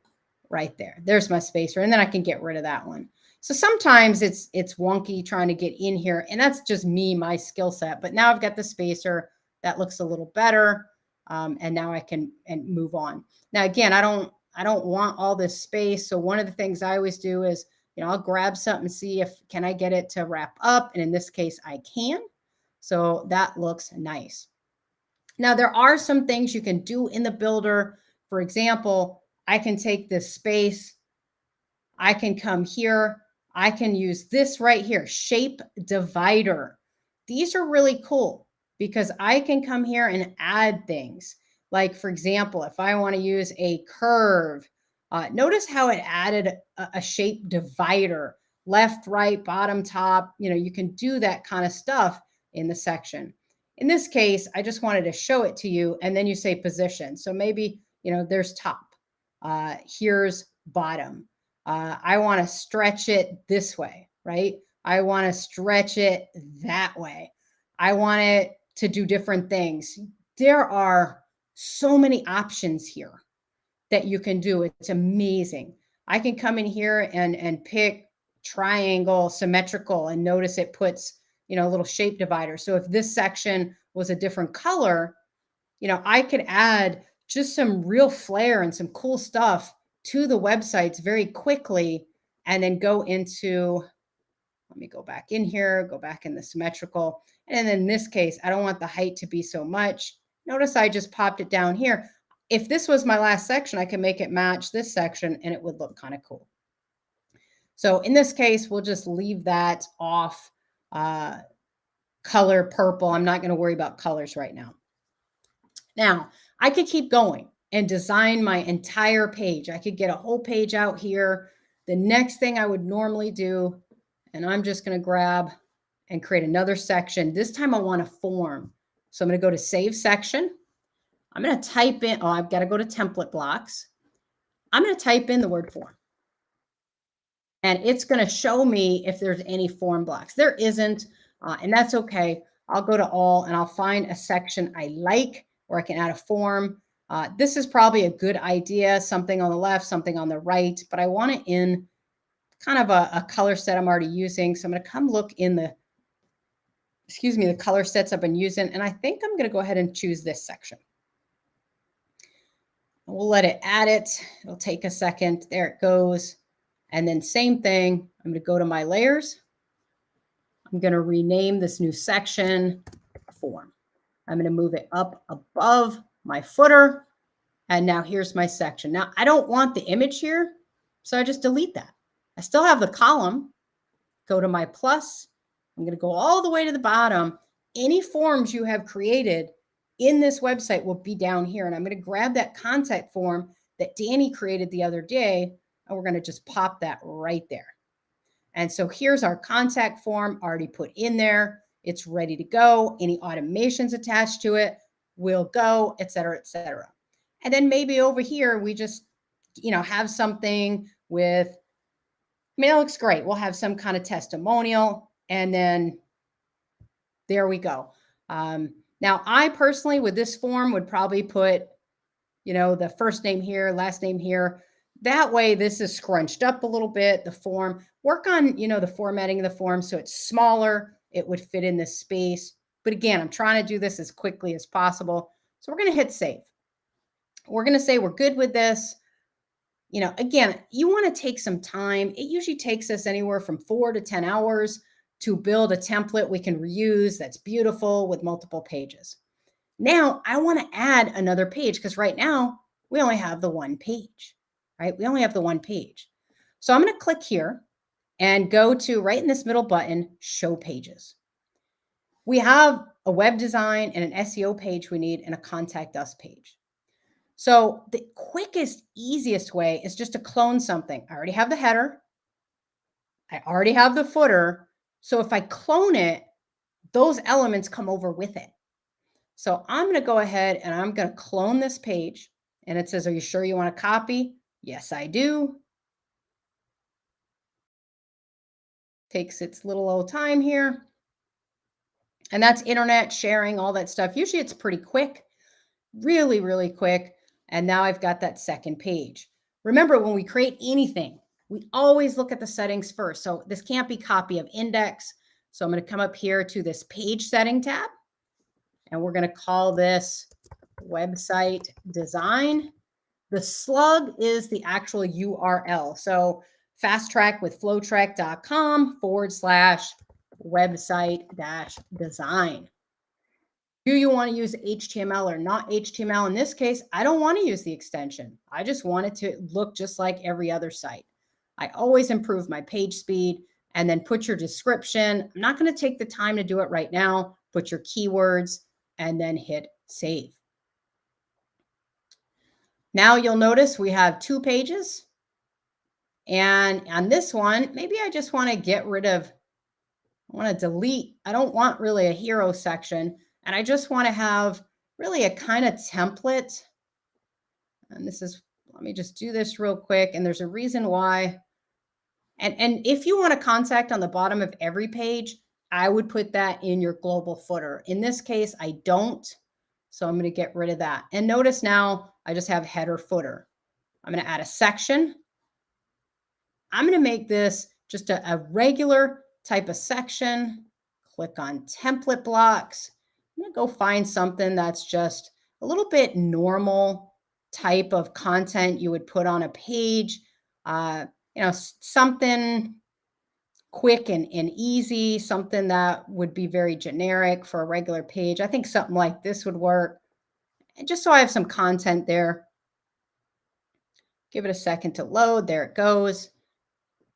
right there. There's my spacer, and then I can get rid of that one. So sometimes it's wonky trying to get in here, and that's just me, my skill set. But now I've got the spacer that looks a little better, and now I can move on. Now again, I don't want all this space. So one of the things I always do is, I'll grab something and see if can I get it to wrap up, and in this case, I can. So that looks nice. Now there are some things you can do in the builder. For example, I can take this space, I can come here, I can use this right here, shape divider. These are really cool because I can come here and add things. Like for example, if I want to use a curve, notice how it added a shape divider, left, right, bottom, top. You can do that kind of stuff in the section. In this case, I just wanted to show it to you, and then you say position. So maybe, there's top, here's bottom. I want to stretch it this way, right? I want to stretch it that way. I want it to do different things. There are so many options here that you can do. It's amazing. I can come in here and pick triangle, symmetrical, and notice it puts, a little shape divider. So if this section was a different color, I could add just some real flair and some cool stuff to the websites very quickly, and then go into, let me go back in here, go back in the symmetrical. And in this case, I don't want the height to be so much. Notice I just popped it down here. If this was my last section, I can make it match this section and it would look kind of cool. So in this case, we'll just leave that off, color purple. I'm not going to worry about colors right now. Now, I could keep going and design my entire page. I could get a whole page out here. The next thing I would normally do, and I'm just going to grab and create another section. This time I want a form. So I'm going to go to Save Section. I'm going to type in, I've got to go to Template Blocks. I'm going to type in the word form. And it's going to show me if there's any form blocks. There isn't, and that's okay. I'll go to all and I'll find a section I like where I can add a form. This is probably a good idea, something on the left, something on the right, but I want it in kind of a color set I'm already using. So I'm going to come look in the color sets I've been using, and I think I'm going to go ahead and choose this section. We'll let it add it. It'll take a second. There it goes. And then same thing, I'm going to go to my layers. I'm going to rename this new section form. I'm going to move it up above my footer. And now here's my section. Now I don't want the image here, so I just delete that. I still have the column. Go to my plus. I'm going to go all the way to the bottom. Any forms you have created in this website will be down here. And I'm going to grab that contact form that Danny created the other day, and we're going to just pop that right there. And so here's our contact form already put in there. It's ready to go. Any automations attached to it will go, et cetera, et cetera. And then maybe over here, we just, have something with, it looks great. We'll have some kind of testimonial, and then there we go. Now, I personally, with this form, would probably put, the first name here, last name here. That way, this is scrunched up a little bit, the form. Work on, the formatting of the form so it's smaller. It would fit in this space. But again, I'm trying to do this as quickly as possible. So we're going to hit save. We're going to say we're good with this. Again, you want to take some time. It usually takes us anywhere from 4 to 10 hours to build a template we can reuse that's beautiful with multiple pages. Now, I want to add another page because right now we only have the one page, right? We only have the one page. So I'm going to click here and go to right in this middle button, Show Pages. We have a web design and an SEO page we need and a Contact Us page. So the quickest, easiest way is just to clone something. I already have the header. I already have the footer. So if I clone it, those elements come over with it. So I'm going to go ahead and I'm going to clone this page. And it says, are you sure you want to copy? Yes, I do. Takes its little old time here. And that's internet sharing, all that stuff. Usually it's pretty quick, really, really quick. And now I've got that second page. Remember, when we create anything, we always look at the settings first. So this can't be copy of index. So I'm going to come up here to this page setting tab, and we're going to call this website design. The slug is the actual URL. So FastTrack with FlowTrack.com/website design. Do you want to use HTML or not HTML? In this case, I don't want to use the extension. I just want it to look just like every other site. I always improve my page speed and then put your description. I'm not going to take the time to do it right now. Put your keywords and then hit save. Now you'll notice we have 2 pages. And on this one, maybe I just want to get rid of, I want to delete. I don't want really a hero section. And I just want to have really a kind of template. And this is, let me just do this real quick. And there's a reason why. And if you want a contact on the bottom of every page, I would put that in your global footer. In this case, I don't. So I'm going to get rid of that. And notice now I just have header footer. I'm going to add a section. I'm going to make this just a regular type of section. Click on template blocks. I'm going to go find something that's just a little bit normal type of content you would put on a page. Something quick and easy, something that would be very generic for a regular page. I think something like this would work. And just so I have some content there. Give it a second to load. There it goes.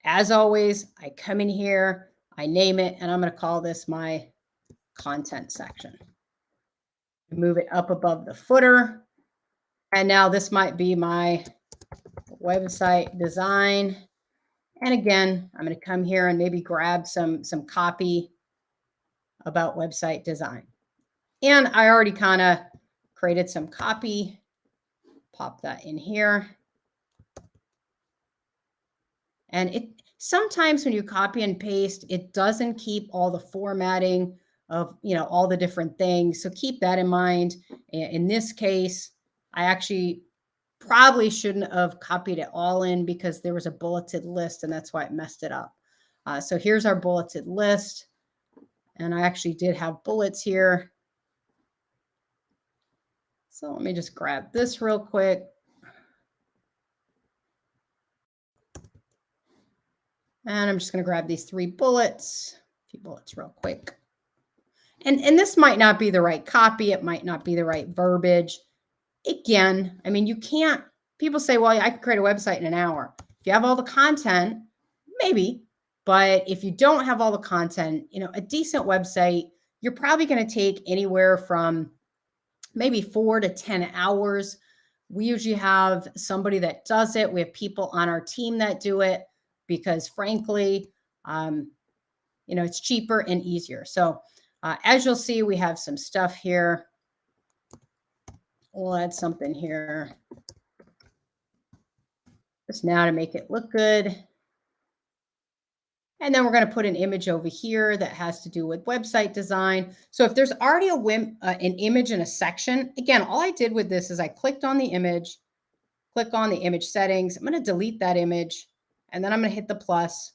As always, I come in here, I name it, and I'm going to call this my content section. Move it up above the footer. And now this might be my website design. And again, I'm going to come here and maybe grab some copy about website design. And I already kind of created some copy. Pop that in here. And it sometimes when you copy and paste, it doesn't keep all the formatting of, all the different things. So keep that in mind. In this case, I actually probably shouldn't have copied it all in because there was a bulleted list and that's why it messed it up. So here's our bulleted list. And I actually did have bullets here. So let me just grab this real quick. And I'm just going to grab these 3 bullets, a few bullets real quick. And this might not be the right copy. It might not be the right verbiage. Again, I mean, you can't, people say, well, I can create a website in an hour. If you have all the content, maybe. But if you don't have all the content, a decent website, you're probably going to take anywhere from maybe 4 to 10 hours. We usually have somebody that does it. We have people on our team that do it because frankly, it's cheaper and easier. So as you'll see, we have some stuff here. We'll add something here just now to make it look good. And then we're going to put an image over here that has to do with website design. So if there's already an image in a section, again, all I did with this is I clicked on the image, click on the image settings. I'm going to delete that image, and then I'm going to hit the plus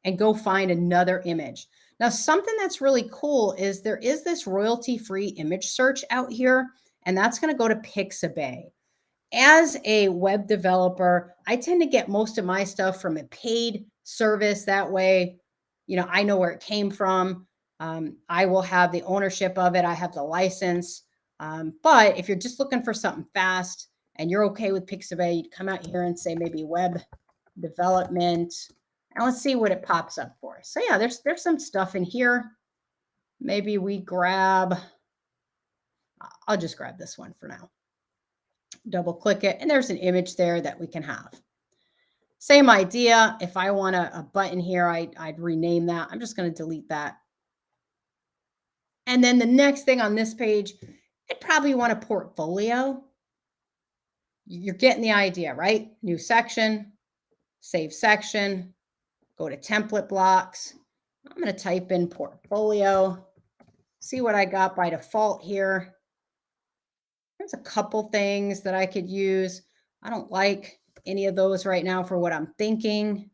and go find another image. Now, something that's really cool is there is this royalty-free image search out here, and that's going to go to Pixabay. As a web developer, I tend to get most of my stuff from a paid service. That way, I know where it came from. I will have the ownership of it. I have the license. But if you're just looking for something fast and you're okay with Pixabay, you'd come out here and say maybe web development. And let's see what it pops up for. So yeah, there's some stuff in here. Maybe we grab, I'll just grab this one for now. Double click it, and there's an image there that we can have. Same idea. If I want a button here, I'd rename that. I'm just going to delete that. And then the next thing on this page, I'd probably want a portfolio. You're getting the idea, right? New section, save section, go to template blocks. I'm going to type in portfolio, see what I got by default here. There's a couple things that I could use. I don't like any of those right now for what I'm thinking.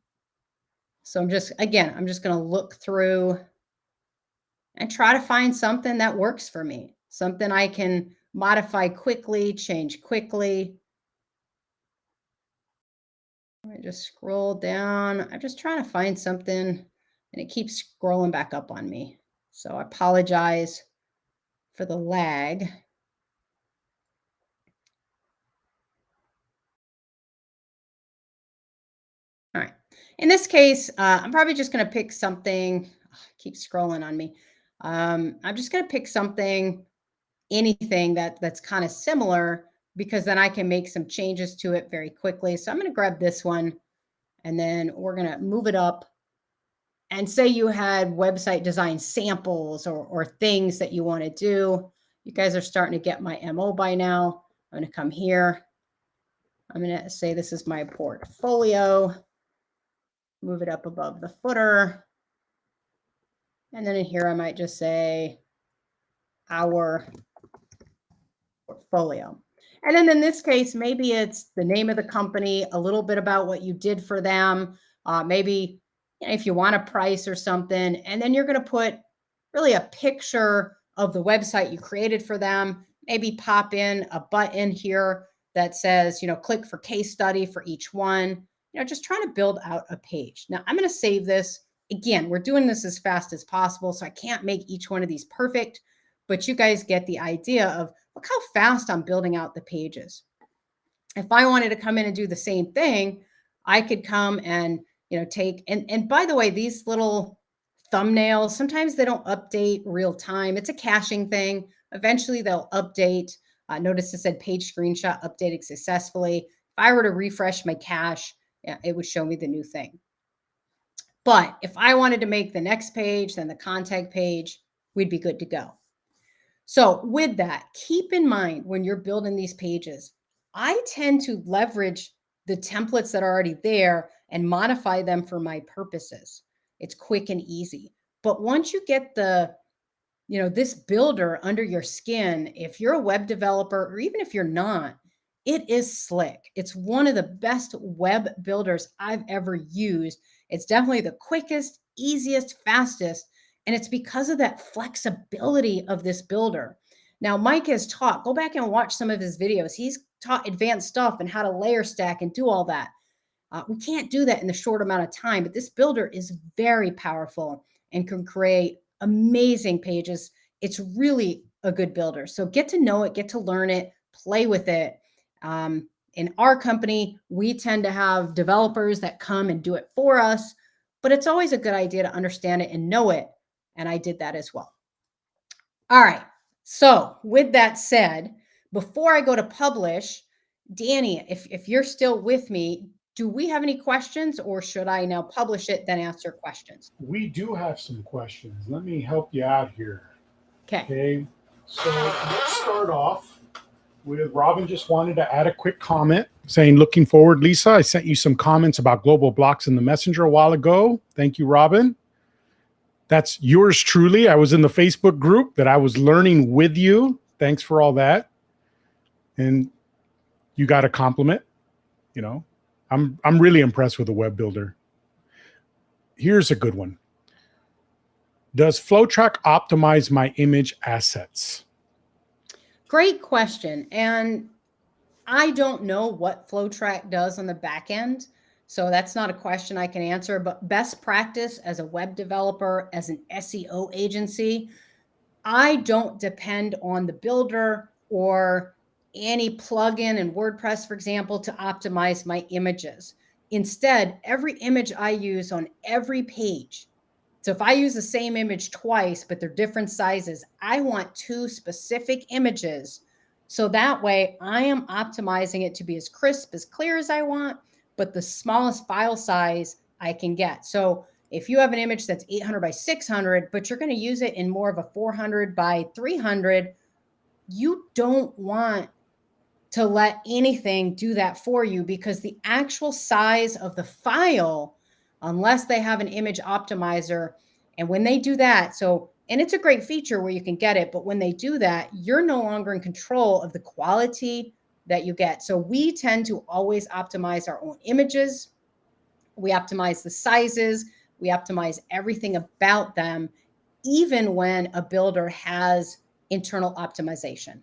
So I'm just going to look through and try to find something that works for me, something I can modify quickly, change quickly. I just scroll down. I'm just trying to find something and it keeps scrolling back up on me. So I apologize for the lag. All right. In this case, I'm probably just going to pick something. Keep scrolling on me. I'm just going to pick something, anything that's kind of similar, because then I can make some changes to it very quickly. So I'm going to grab this one and then we're going to move it up. And say you had website design samples or things that you want to do. You guys are starting to get my MO by now. I'm going to come here. I'm going to say this is my portfolio. Move it up above the footer. And then in here, I might just say our portfolio. And then in this case, maybe it's the name of the company, a little bit about what you did for them. Maybe if you want a price or something, and then you're going to put really a picture of the website you created for them. Maybe pop in a button here that says, click for case study for each one. Just trying to build out a page. Now I'm going to save this. Again, we're doing this as fast as possible, so I can't make each one of these perfect, but you guys get the idea of look how fast I'm building out the pages. If I wanted to come in and do the same thing, I could come and, take, and by the way, these little thumbnails, sometimes they don't update real time. It's a caching thing. Eventually they'll update. Notice it said page screenshot updated successfully. If I were to refresh my cache, it would show me the new thing. But if I wanted to make the next page, then the contact page, we'd be good to go. So with that, keep in mind when you're building these pages, I tend to leverage the templates that are already there and modify them for my purposes. It's quick and easy. But once you get this builder under your skin, if you're a web developer or even if you're not, it is slick. It's one of the best web builders I've ever used. It's definitely the quickest, easiest, fastest. And it's because of that flexibility of this builder. Now, Mike has taught, go back and watch some of his videos. He's taught advanced stuff and how to layer stack and do all that. We can't do that in the short amount of time, but this builder is very powerful and can create amazing pages. It's really a good builder. So get to know it, get to learn it, play with it. In our company, we tend to have developers that come and do it for us, but it's always a good idea to understand it and know it. And I did that as well. All right. So with that said, before I go to publish, Danny, if you're still with me, do we have any questions or should I now publish it, then answer questions?
We do have some questions. Let me help you out here.
Okay.
So let's start off with Robin just wanted to add a quick comment saying, looking forward, Lisa. I sent you some comments about global blocks in the messenger a while ago. Thank you, Robin. That's yours truly. I was in the Facebook group that I was learning with you. Thanks for all that. And you got a compliment. I'm really impressed with the web builder. Here's a good one. Does FlowTrack optimize my image assets?
Great question. And I don't know what FlowTrack does on the back end. So that's not a question I can answer, but best practice as a web developer, as an SEO agency, I don't depend on the builder or any plugin in WordPress, for example, to optimize my images. Instead, every image I use on every page. So if I use the same image twice, but they're different sizes, I want two specific images. So that way I am optimizing it to be as crisp, as clear as I want, but the smallest file size I can get. So if you have an image that's 800 by 600, but you're going to use it in more of a 400 by 300, you don't want to let anything do that for you because the actual size of the file, unless they have an image optimizer, and when they do that, and it's a great feature where you can get it, but when they do that, you're no longer in control of the quality that you get. So we tend to always optimize our own images. We optimize the sizes. We optimize everything about them, even when a builder has internal optimization.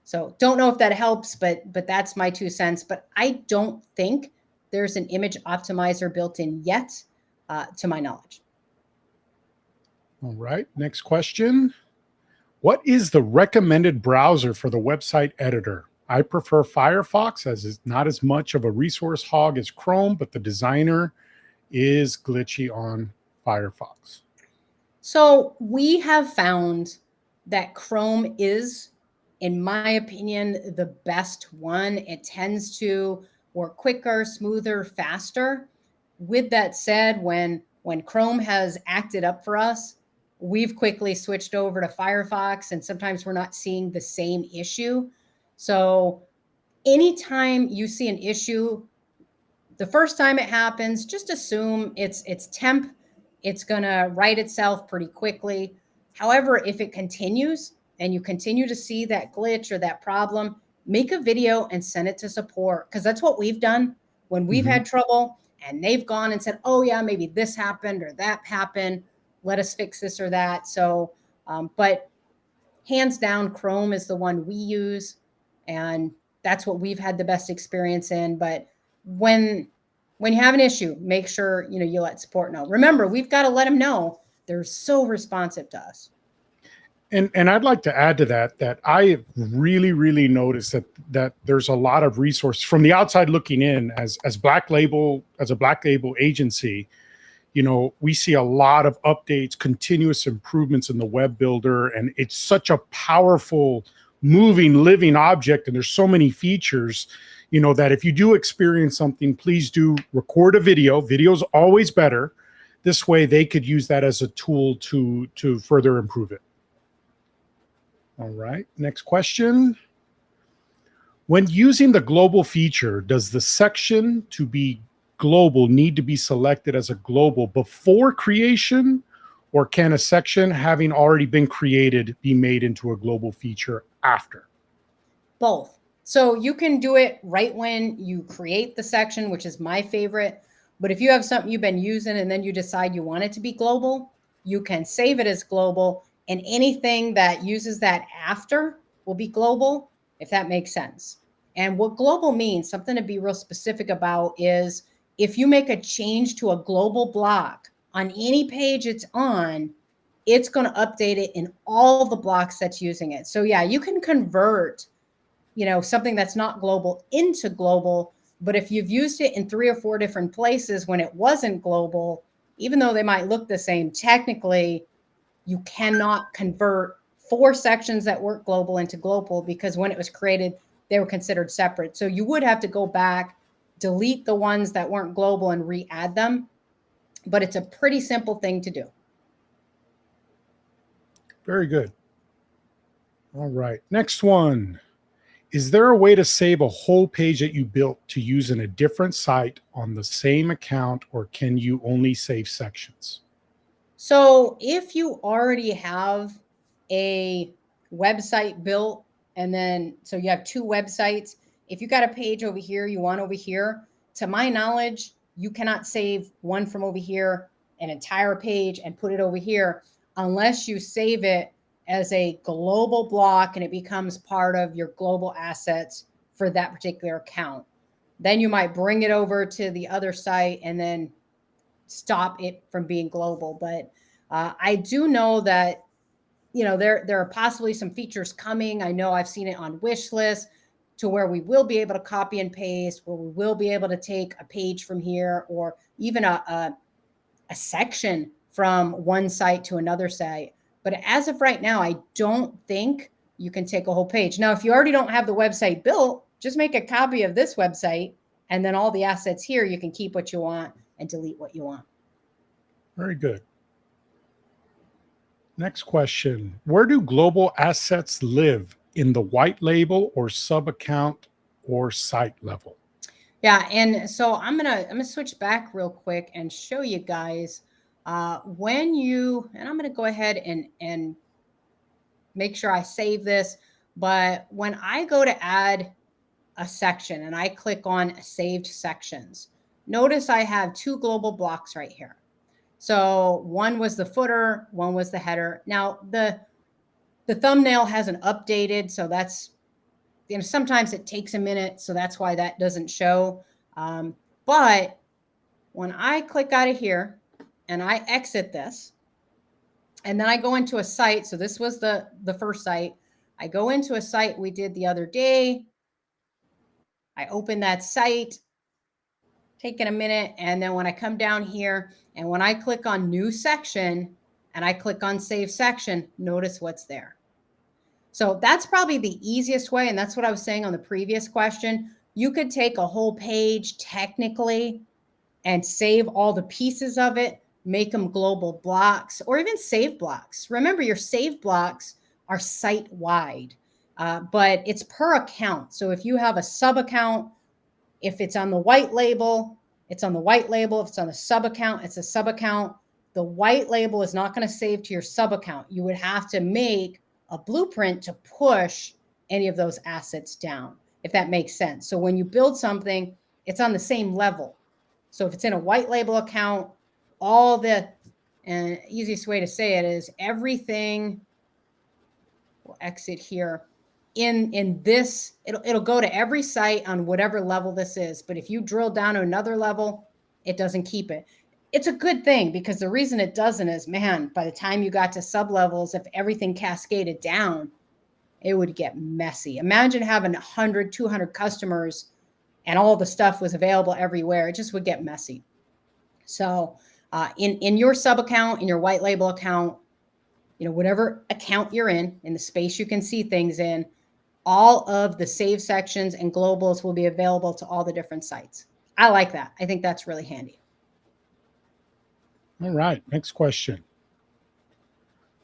So don't know if that helps, but that's my 2 cents. But I don't think there's an image optimizer built in yet, to my knowledge.
All right, next question. What is the recommended browser for the website editor? I prefer Firefox as it's not as much of a resource hog as Chrome, but the designer is glitchy on Firefox.
So we have found that Chrome is, in my opinion, the best one. It tends to work quicker, smoother, faster. With that said, when Chrome has acted up for us, we've quickly switched over to Firefox, and sometimes we're not seeing the same issue. So anytime you see an issue, the first time it happens, just assume it's temp. It's going to right itself pretty quickly. However, if it continues and you continue to see that glitch or that problem, make a video and send it to support, because that's what we've done when we've had trouble and they've gone and said, oh yeah, maybe this happened or that happened. Let us fix this or that. So, but hands down, Chrome is the one we use, and that's what we've had the best experience in. But when you have an issue, make sure you let support know. Remember, we've got to let them know. They're so responsive to us.
And I'd like to add to that I really noticed that there's a lot of resources from the outside looking in as a Black Label agency. We see a lot of updates, continuous improvements in the web builder, and it's such a powerful, moving, living object. And there's so many features, that if you do experience something, please do record a video. Video's always better. This way they could use that as a tool to further improve it. All right, next question. When using the global feature, does the section to be global need to be selected as a global before creation, or can a section having already been created be made into a global feature after?
Both. So you can do it right when you create the section, which is my favorite. But if you have something you've been using and then you decide you want it to be global, you can save it as global, and anything that uses that after will be global, if that makes sense. And what global means, something to be real specific about, is if you make a change to a global block on any page it's on, it's going to update it in all the blocks that's using it. So yeah, you can convert, something that's not global into global, but if you've used it in 3 or 4 different places when it wasn't global, even though they might look the same, technically you cannot convert 4 sections that weren't global into global, because when it was created, they were considered separate. So you would have to go back, delete the ones that weren't global and re-add them. But it's a pretty simple thing to do.
Very good. All right, next one. Is there a way to save a whole page that you built to use in a different site on the same account, or can you only save sections?
So if you already have a website built, and then so you have 2 websites, if you got a page over here, you want over here, to my knowledge, you cannot save one from over here, an entire page, and put it over here unless you save it as a global block and it becomes part of your global assets for that particular account. Then you might bring it over to the other site and then stop it from being global. But I do know that there are possibly some features coming. I know I've seen it on wish list, to where we will be able to copy and paste, where we will be able to take a page from here, or even a section from one site to another site. But as of right now, I don't think you can take a whole page. Now, if you already don't have the website built, just make a copy of this website, and then all the assets here, you can keep what you want and delete what you want.
Very good. Next question. Where do global assets live, in the white label or sub account or site level?
Yeah, and so I'm gonna switch back real quick and show you guys when you, and I'm gonna go ahead and make sure I save this. But when I go to add a section and I click on saved sections, notice I have two global blocks right here. So one was the footer, one was the header. Now the thumbnail hasn't updated, so that's, sometimes it takes a minute, so that's why that doesn't show. But when I click out of here and I exit this, and then I go into a site, so this was the first site. I go into a site we did the other day. I open that site, taking a minute, and then when I come down here and when I click on new section and I click on save section, notice what's there. So that's probably the easiest way, and that's what I was saying on the previous question. You could take a whole page technically and save all the pieces of it, make them global blocks or even save blocks. Remember, your save blocks are site-wide, but it's per account. So if you have a sub-account, if it's on the white label, it's on the white label. If it's on the sub-account, it's a sub-account. The white label is not going to save to your sub-account. You would have to make a blueprint to push any of those assets down, if that makes sense. So when you build something, it's on the same level. So if it's in a white label account, all the easiest way to say it is everything, we'll exit here, in this, it'll go to every site on whatever level this is. But if you drill down to another level, it doesn't keep it. It's a good thing, because the reason it doesn't is, man, by the time you got to sub levels, if everything cascaded down, it would get messy. Imagine having 100, 200 customers and all the stuff was available everywhere. It just would get messy. So in your sub account, in your white label account, whatever account you're in the space you can see things in, all of the save sections and globals will be available to all the different sites. I like that. I think that's really handy.
All right, next question.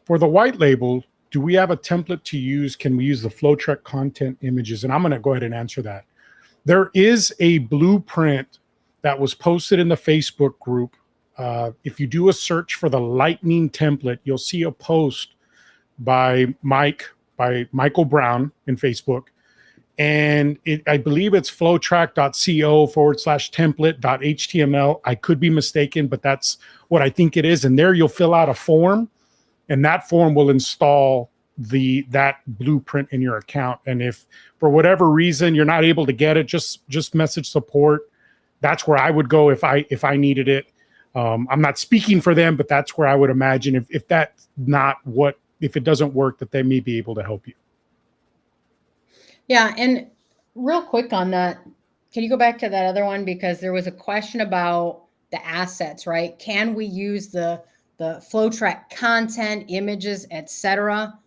For the white label, do we have a template to use? Can we use the FlowTrack content images? And I'm going to go ahead and answer that. There is a blueprint that was posted in the Facebook group. If you do a search for the Lightning template, you'll see a post by Michael Brown in Facebook. And I believe it's flowtrack.co/template.html. I could be mistaken, but that's what I think it is. And there you'll fill out a form, and that form will install that blueprint in your account. And if for whatever reason you're not able to get it, just message support. That's where I would go if I needed it. I'm not speaking for them, but that's where I would imagine if that's not if it doesn't work, that they may be able to help you.
Yeah, and real quick on that, can you go back to that other one? Because there was a question about the assets, right? Can we use the FlowTrack content, images, etc.?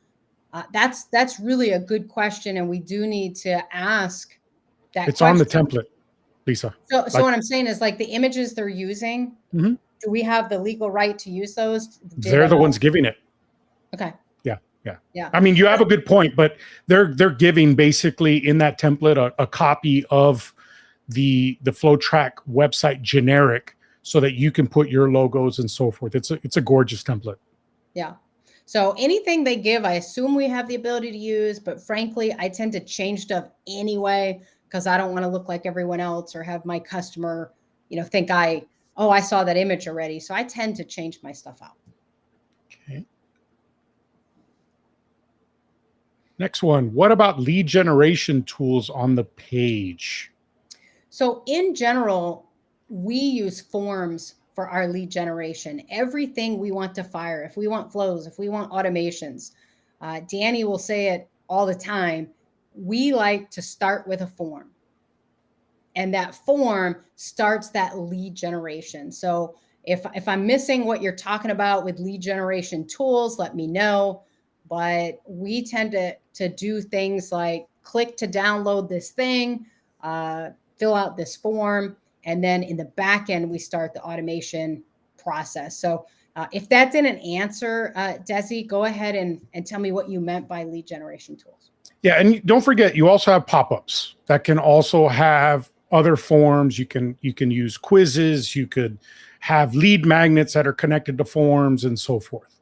That's really a good question, and we do need to ask that.
It's on the template, Lisa.
So what I'm saying is, like, the images they're using, do we have the legal right to use those?
They're the ones giving it.
Okay.
Yeah. I mean, you have a good point, but they're giving basically in that template a copy of the FlowTrack website generic, so that you can put your logos and so forth. It's a gorgeous template.
Yeah. So anything they give, I assume we have the ability to use, but frankly, I tend to change stuff anyway, because I don't want to look like everyone else or have my customer, think I saw that image already. So I tend to change my stuff out.
Okay. Next one. What about lead generation tools on the page?
So in general, we use forms for our lead generation. Everything we want to fire, if we want flows, if we want automations, Danny will say it all the time, we like to start with a form. And that form starts that lead generation. So if I'm missing what you're talking about with lead generation tools, let me know. But we tend to do things like click to download this thing, fill out this form, and then in the back end, we start the automation process. So if that didn't answer, Desi, go ahead and tell me what you meant by lead generation tools.
Yeah, and don't forget, you also have pop-ups that can also have other forms. You can use quizzes. You could have lead magnets that are connected to forms and so forth.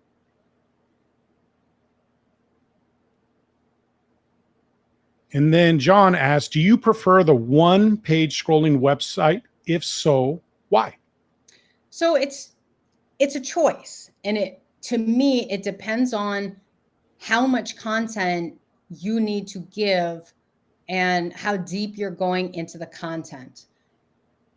And then John asked, do you prefer the one-page scrolling website? If so, why?
So it's a choice, and to me it depends on how much content you need to give and how deep you're going into the content.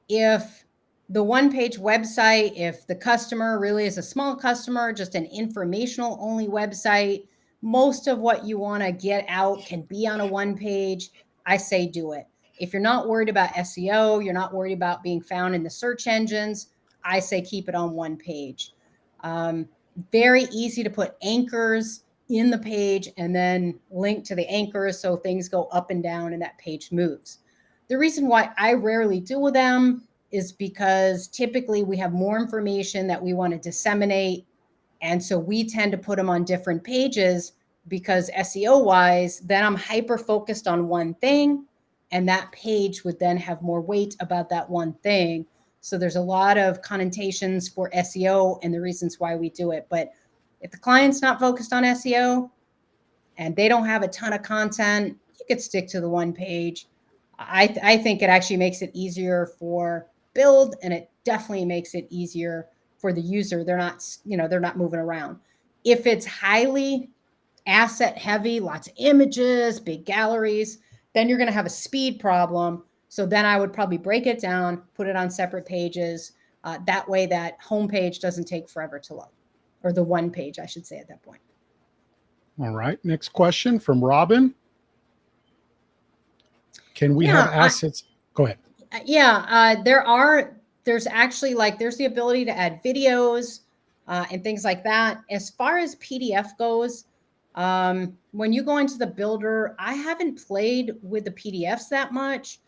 If the one-page website, if the customer really is a small customer, just an informational only website, most of what you want to get out can be on a one page. I say do it. If you're not worried about SEO, you're not worried about being found in the search engines, I say keep it on one page. Um, Very easy to put anchors in the page and then link to the anchors so things go up and down and that page moves. The reason why I rarely do them is because typically we have more information that we want to disseminate. And so we tend to put them on different pages because SEO wise, then I'm hyper focused on one thing. And that page would then have more weight about that one thing. So there's a lot of connotations for SEO and the reasons why we do it. But if the client's not focused on SEO and they don't have a ton of content, you could stick to the one page. I think it actually makes it easier for build, and it definitely makes it easier for the user. They're not moving around. If it's highly asset heavy, lots of images, big galleries, then you're going to have a speed problem. So then I would probably break it down, put it on separate pages. That way that homepage doesn't take forever to load, or the one page, I should say at that point.
All right. Next question from Robin. Can we have assets? Go ahead.
Yeah, there's actually there's the ability to add videos and things like that. As far as PDF goes, when you go into the builder, I haven't played with the PDFs that much.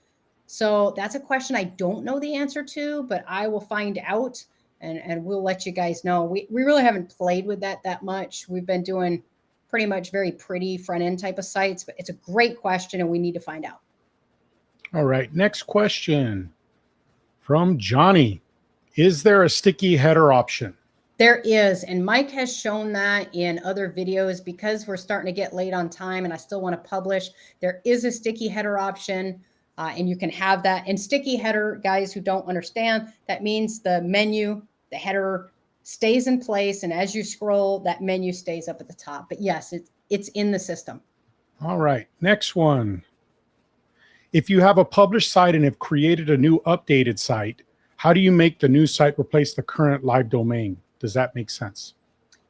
So that's a question I don't know the answer to, but I will find out and we'll let you guys know. We really haven't played with that much. We've been doing pretty much very pretty front end type of sites, but it's a great question and we need to find out.
All right. Next question from Johnny. Is there a sticky header option?
There is, and Mike has shown that in other videos. Because we're starting to get late on time and I still want to publish, there is a sticky header option, and you can have that. And sticky header, guys who don't understand, that means the menu, the header stays in place, and as you scroll, that menu stays up at the top. But yes, it's in the system.
All right. Next one. If you have a published site and have created a new updated site, how do you make the new site replace the current live domain? Does that make sense?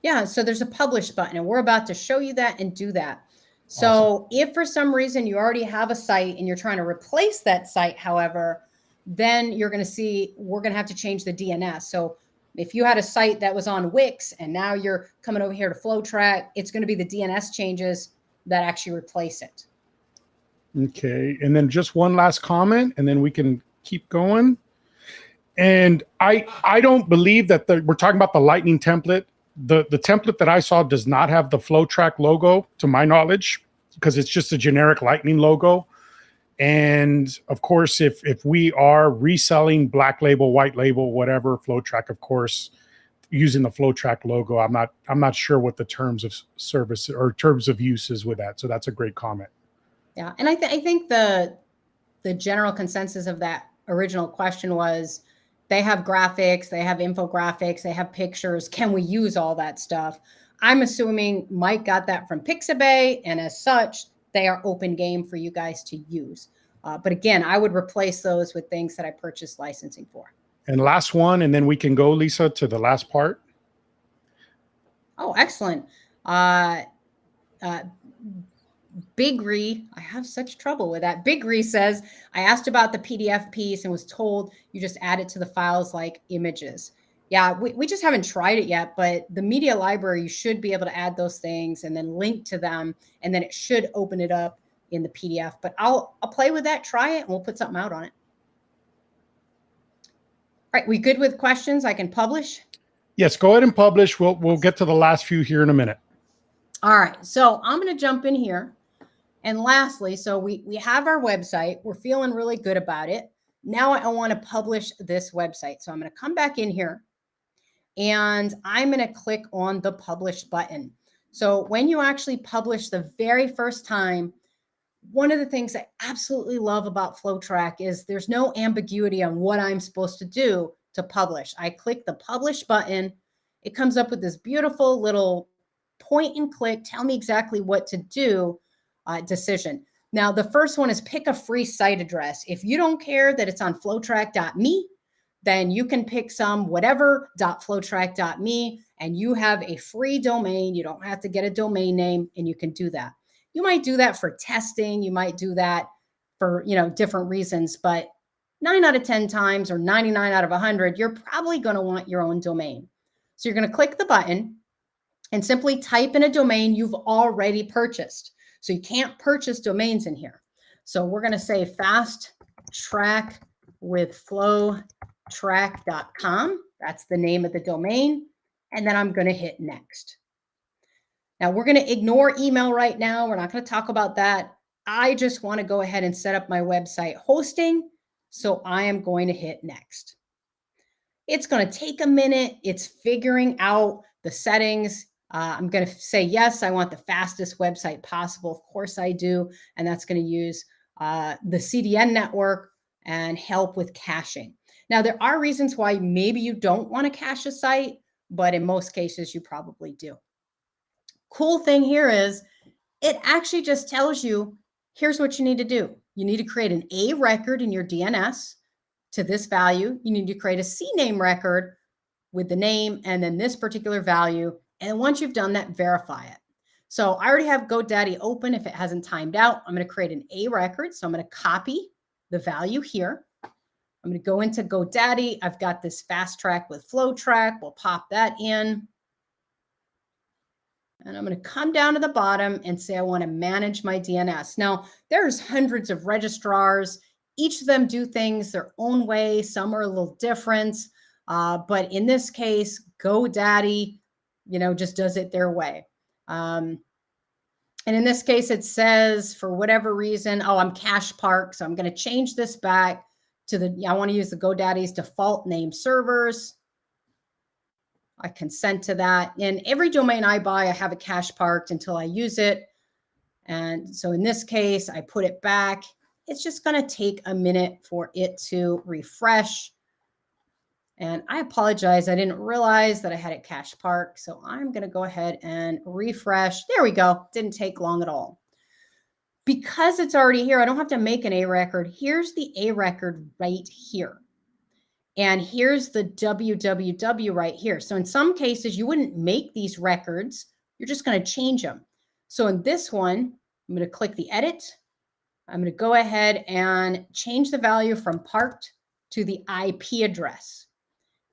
Yeah, so there's a publish button, and we're about to show you that and do that. So awesome. If for some reason you already have a site and you're trying to replace that site, however, then you're going to see we're going to have to change the DNS. So if you had a site that was on Wix and now you're coming over here to FlowTrack, it's going to be the DNS changes that actually replace it.
Okay, and then just one last comment, and then we can keep going. And I don't believe that we're talking about the Lightning template. The template that I saw does not have the FlowTrack logo, to my knowledge, because it's just a generic Lightning logo. And of course, if we are reselling black label, white label, whatever, FlowTrack, of course, using the FlowTrack logo, I'm not sure what the terms of service or terms of use is with that. So that's a great comment.
Yeah, and I think the general consensus of that original question was they have graphics, they have infographics, they have pictures. Can we use all that stuff? I'm assuming Mike got that from Pixabay, and as such, they are open game for you guys to use. But again, I would replace those with things that I purchased licensing for.
And last one, and then we can go, Lisa, to the last part.
Oh, excellent. Bigre, I have such trouble with that. Bigre says, I asked about the PDF piece and was told you just add it to the files like images. Yeah, we just haven't tried it yet, but the media library, you should be able to add those things and then link to them, and then it should open it up in the PDF. But I'll play with that, try it, and we'll put something out on it. All right, we good with questions? I can publish?
Yes, go ahead and publish. We'll get to the last few here in a minute.
All right, so I'm going to jump in here. And lastly, so we have our website. We're feeling really good about it. Now I want to publish this website. So I'm going to come back in here and I'm going to click on the publish button. So when you actually publish the very first time, one of the things I absolutely love about FlowTrack is there's no ambiguity on what I'm supposed to do to publish. I click the publish button. It comes up with this beautiful little point and click, tell me exactly what to do decision. Now, the first one is pick a free site address. If you don't care that it's on flowtrack.me, then you can pick some whatever .flowtrack.me and you have a free domain. You don't have to get a domain name and you can do that. You might do that for testing. You might do that for, different reasons, but 9 out of 10 times or 99 out of 100, you're probably going to want your own domain. So you're going to click the button and simply type in a domain you've already purchased. So you can't purchase domains in here. So we're going to say fasttrackwithflowtrack.com. That's the name of the domain. And then I'm going to hit next. Now we're going to ignore email right now. We're not going to talk about that. I just want to go ahead and set up my website hosting. So I am going to hit next. It's going to take a minute. It's figuring out the settings. I'm going to say, yes, I want the fastest website possible. Of course I do. And that's going to use the CDN network and help with caching. Now, there are reasons why maybe you don't want to cache a site, but in most cases you probably do. Cool thing here is it actually just tells you, here's what you need to do. You need to create an A record in your DNS to this value. You need to create a CNAME record with the name and then this particular value. And once you've done that, verify it. So I already have GoDaddy open. If it hasn't timed out, I'm going to create an A record. So I'm going to copy the value here. I'm going to go into GoDaddy. I've got this fast track with FlowTrack. We'll pop that in. And I'm going to come down to the bottom and say I want to manage my DNS. Now, there's hundreds of registrars. Each of them do things their own way. Some are a little different. But in this case, GoDaddy, just does it their way. And in this case, it says for whatever reason, I'm Cache Park. So I'm going to change this back to I want to use the GoDaddy's default name servers. I consent to that. And every domain I buy, I have a cache parked until I use it. And so in this case, I put it back. It's just going to take a minute for it to refresh. And I apologize. I didn't realize that I had it cache parked. So I'm going to go ahead and refresh. There we go. Didn't take long at all. Because it's already here, I don't have to make an A record. Here's the A record right here. And here's the www right here. So in some cases, you wouldn't make these records. You're just going to change them. So in this one, I'm going to click the edit. I'm going to go ahead and change the value from parked to the IP address.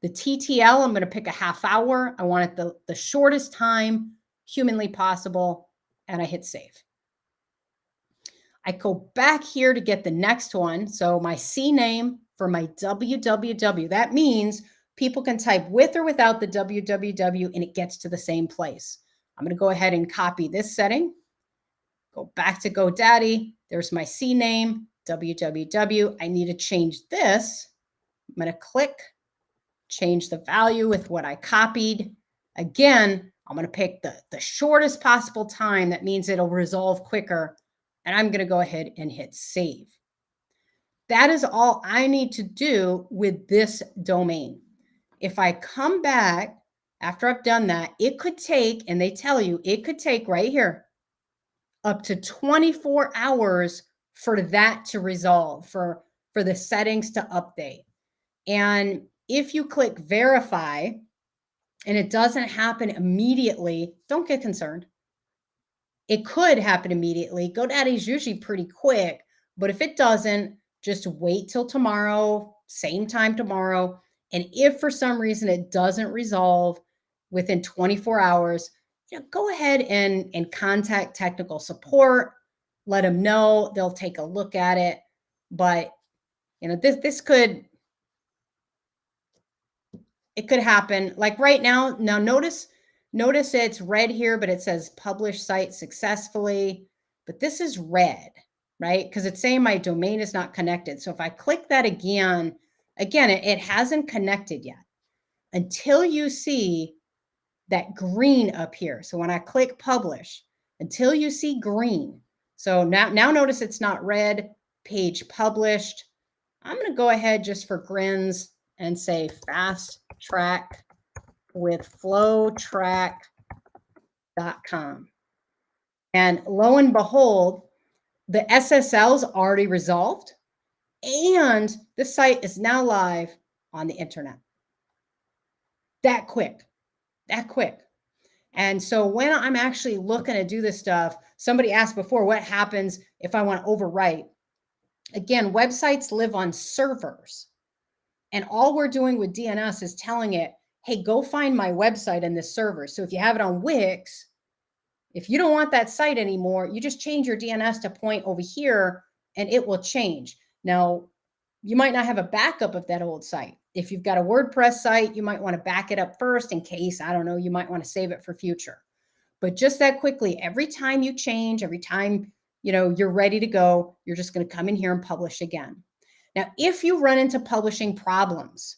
The TTL, I'm going to pick a half hour. I want it the shortest time humanly possible. And I hit save. I go back here to get the next one. So my CNAME for my www, that means people can type with or without the www and it gets to the same place. I'm going to go ahead and copy this setting. Go back to GoDaddy. There's my CNAME, www. I need to change this. I'm going to click, change the value with what I copied. Again, I'm going to pick the shortest possible time. That means it'll resolve quicker. And I'm going to go ahead and hit save. That is all I need to do with this domain. If I come back after I've done that, it could take, and they tell you, it could take right here up to 24 hours for that to resolve, for the settings to update. And if you click verify and it doesn't happen immediately, don't get concerned. It could happen immediately. GoDaddy's usually pretty quick, but if it doesn't, just wait till tomorrow, same time tomorrow. And if for some reason it doesn't resolve within 24 hours, go ahead and contact technical support, let them know, they'll take a look at it. But this could happen like right now. Now notice it's red here, but it says publish site successfully, but this is red, right? Because it's saying my domain is not connected. So if I click that again, it hasn't connected yet until you see that green up here. So when I click publish, until you see green. So now notice it's not red, page published. I'm going to go ahead just for grins and say fast track with FlowTrack.com. And lo and behold, the SSL's already resolved and the site is now live on the internet. That quick. And so when I'm actually looking to do this stuff, somebody asked before, what happens if I want to overwrite? Again, websites live on servers. And all we're doing with DNS is telling it, hey, go find my website in this server. So if you have it on Wix, if you don't want that site anymore, you just change your DNS to point over here and it will change. Now, you might not have a backup of that old site. If you've got a WordPress site, you might want to back it up first in case, I don't know, you might want to save it for future. But just that quickly, every time you change, every time, you're ready to go, you're just going to come in here and publish again. Now, if you run into publishing problems,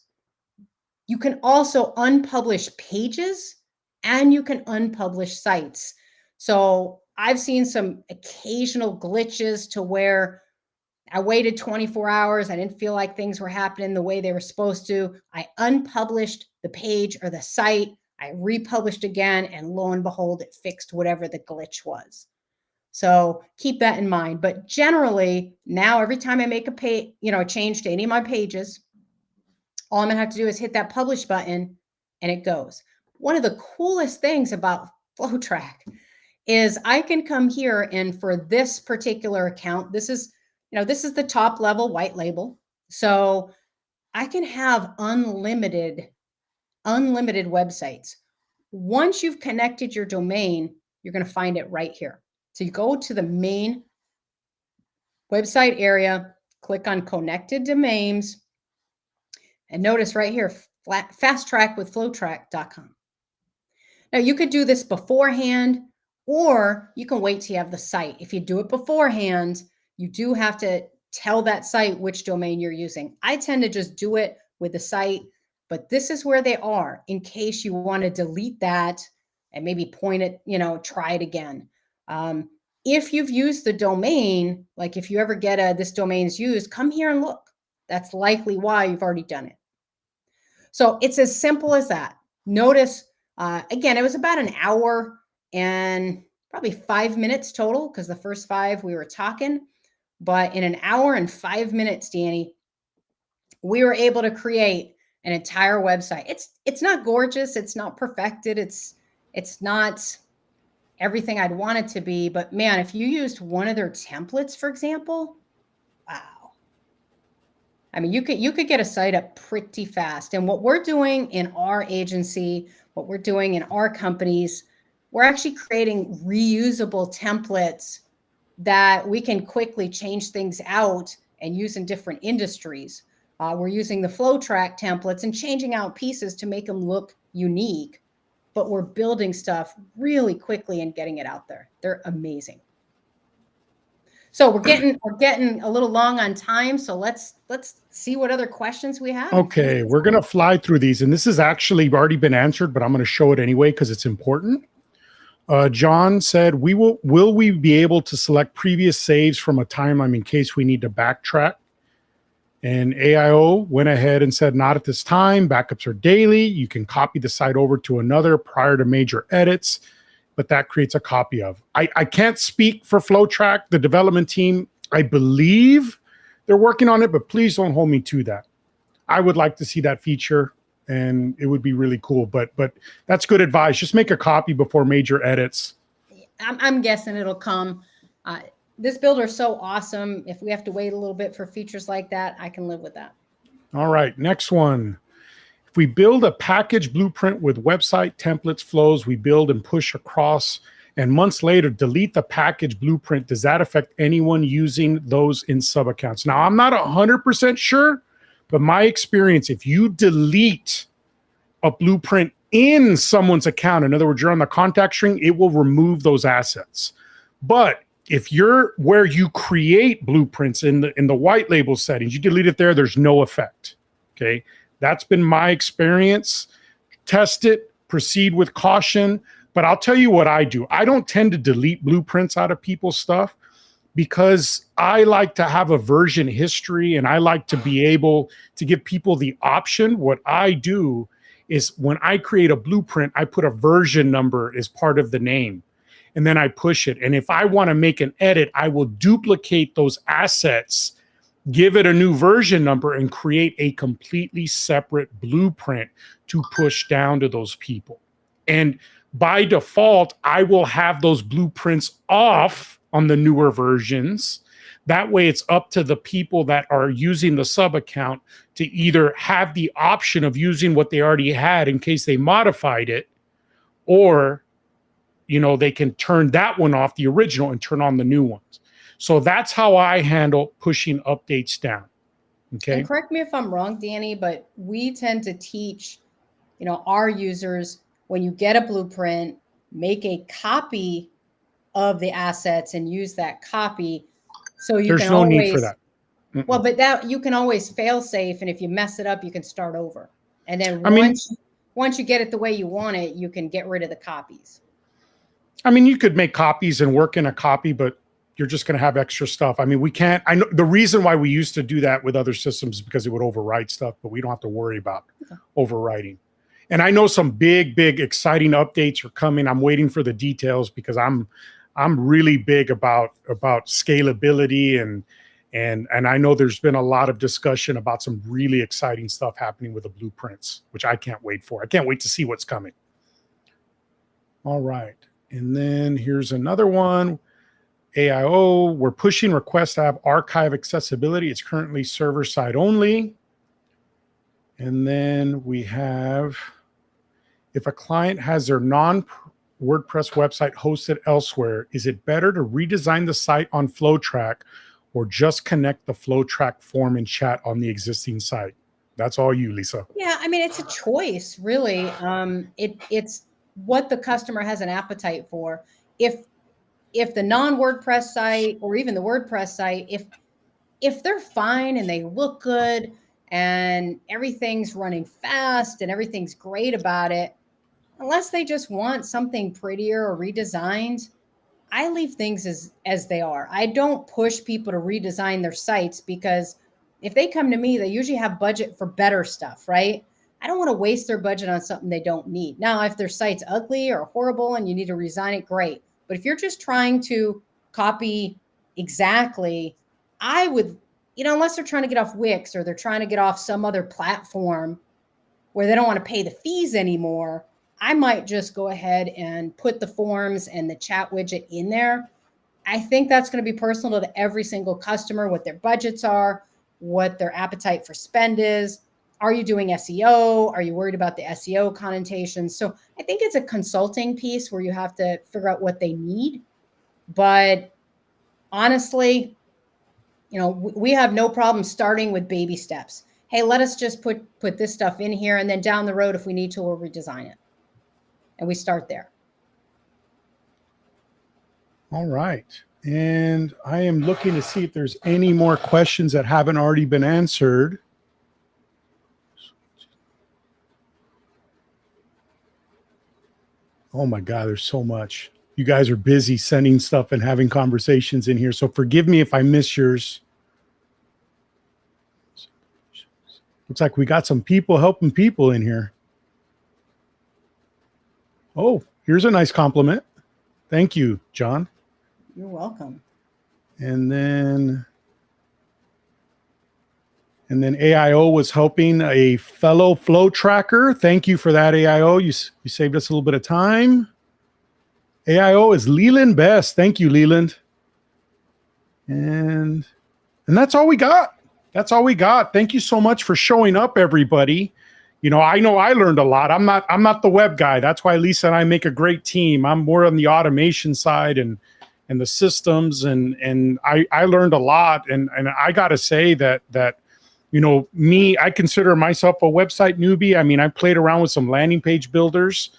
you can also unpublish pages and you can unpublish sites. So I've seen some occasional glitches to where I waited 24 hours. I didn't feel like things were happening the way they were supposed to. I unpublished the page or the site. I republished again, and lo and behold, it fixed whatever the glitch was. So keep that in mind. But generally, now every time I make a change to any of my pages, all I'm going to have to do is hit that publish button and it goes. One of the coolest things about FlowTrack is I can come here, and for this particular account, this is the top level white label. So I can have unlimited websites. Once you've connected your domain, you're going to find it right here. So you go to the main website area, click on connected domains, and notice right here, fast track with FlowTrack.com. Now you could do this beforehand, or you can wait till you have the site. If you do it beforehand, you do have to tell that site which domain you're using. I tend to just do it with the site, but this is where they are in case you want to delete that and maybe point it, try it again. If you've used the domain, like if you ever get this domain's used, come here and look. That's likely why you've already done it. So it's as simple as that. Notice, again, it was about an hour and probably 5 minutes total because the first 5 we were talking. But in an hour and 5 minutes, Danny, we were able to create an entire website. It's not gorgeous. It's not perfected. It's not everything I'd want it to be. But man, if you used one of their templates, for example, wow. I mean, you could get a site up pretty fast. And what we're doing in our agency, what we're doing in our companies, we're actually creating reusable templates that we can quickly change things out and use in different industries. We're using the FlowTrack templates and changing out pieces to make them look unique, but we're building stuff really quickly and getting it out there. They're amazing. So we're getting a little long on time. So let's see what other questions we have.
Okay, we're gonna fly through these, and this has actually already been answered, but I'm gonna show it anyway because it's important. John said, will we be able to select previous saves from a timeline in case we need to backtrack? And AIO went ahead and said, not at this time. Backups are daily. You can copy the site over to another prior to major edits, but that creates a copy of. I can't speak for FlowTrack, the development team. I believe they're working on it, but please don't hold me to that. I would like to see that feature, and it would be really cool. But that's good advice. Just make a copy before major edits.
I'm guessing it'll come. This builder is so awesome. If we have to wait a little bit for features like that, I can live with that.
All right, next one. If we build a package blueprint with website templates, flows, we build and push across, and months later delete the package blueprint, does that affect anyone using those in sub accounts? Now, I'm not 100% sure, but my experience, if you delete a blueprint in someone's account, in other words, you're on the contact string, it will remove those assets. But if you're where you create blueprints in the white label settings, you delete it there, there's no effect. Okay, that's been my experience. Test it, proceed with caution. But I'll tell you what I do. I don't tend to delete blueprints out of people's stuff. because I like to have a version history and I like to be able to give people the option. What I do is when I create a blueprint, I put a version number as part of the name and then I push it. And if I want to make an edit, I will duplicate those assets, give it a new version number, and create a completely separate blueprint to push down to those people. And by default, I will have those blueprints off on the newer versions. That way it's up to the people that are using the sub account to either have the option of using what they already had in case they modified it, or, you know, they can turn that one off, the original, and turn on the new ones. So that's how I handle pushing updates down. Okay.
And correct me if I'm wrong, Danny, but we tend to teach, you know, our users, when you get a blueprint, make a copy of the assets and use that copy. So you
There's
can
no
always,
need for that.
Well, but that you can always fail safe. And if you mess it up, you can start over. And then once you get it the way you want it, you can get rid of the copies.
I mean, you could make copies and work in a copy, but you're just going to have extra stuff. I mean, we can't, I know the reason why we used to do that with other systems is because it would overwrite stuff, but we don't have to worry about overwriting. And I know some big, exciting updates are coming. I'm waiting for the details because I'm really big about scalability and I know there's been a lot of discussion about some really exciting stuff happening with the blueprints, which I can't wait for. I can't wait to see what's coming. All right. And then here's another one. AIO, we're pushing requests to have archive accessibility. It's currently server side only. And then we have, if a client has their non-WordPress website hosted elsewhere, is it better to redesign the site on FlowTrack or just connect the FlowTrack form and chat on the existing site? That's all you, Lisa.
Yeah, I mean, it's a Choice, really. It's what the customer has an appetite for. If the non-WordPress site or even the WordPress site, if they're fine and they look good and everything's running fast and everything's great about it, unless they just want something prettier or redesigned, I leave things as they are. I don't push people to redesign their sites because if they come to me, they usually have budget for better stuff, right? I don't want to waste their budget on something they don't need. Now, if their site's ugly or horrible and you need to redesign it, great. But if you're just trying to copy exactly, I would, you know, unless they're trying to get off Wix or they're trying to get off some other platform where they don't want to pay the fees anymore, I might just go ahead and put the forms and the chat widget in there. I think that's going to be personal to every single customer, what their budgets are, what their appetite for spend is. Are you doing SEO? Are you worried about the SEO connotations? So I think it's a consulting piece where you have to figure out what they need. But honestly, you know, we have no problem starting with baby steps. Hey, let us just put this stuff in here, and then down the road, if we need to, we'll redesign it. And we start there.
All right. And I am looking to see if there's any more questions that haven't already been answered. Oh my God, there's so much. You guys are busy sending stuff and having conversations in here. So forgive me if I miss yours. Looks like we got some people helping people in here. Oh, here's a nice compliment. Thank you, John.
You're welcome.
And then AIO was helping a fellow flow tracker. Thank you for that, AIO. You saved us a little bit of time. AIO is Leland Best. Thank you, Leland. And that's all we got. That's all we got. Thank you so much for showing up, everybody. You know I learned a lot. I'm not the web guy. That's why Lisa and I make a great team. I'm more on the automation side and the systems, and I learned a lot. And I gotta say that you know, I consider myself a website newbie. I mean, I played around with some landing page builders,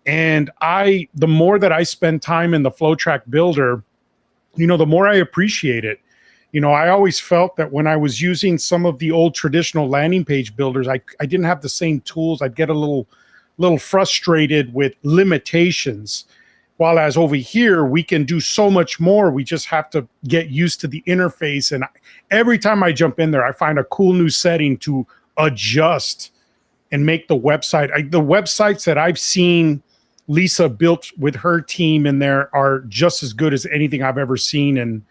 and the more that I spend time in the FlowTrack builder, you know, the more I appreciate it. You know, I always felt that when I was using some of the old traditional landing page builders, I didn't have the same tools. I'd get a little frustrated with limitations. While as over here, we can do so much more. We just have to get used to the interface. And every time I jump in there, I find a cool new setting to adjust and make the website. The websites that I've seen Lisa built with her team in there are just as good as anything I've ever seen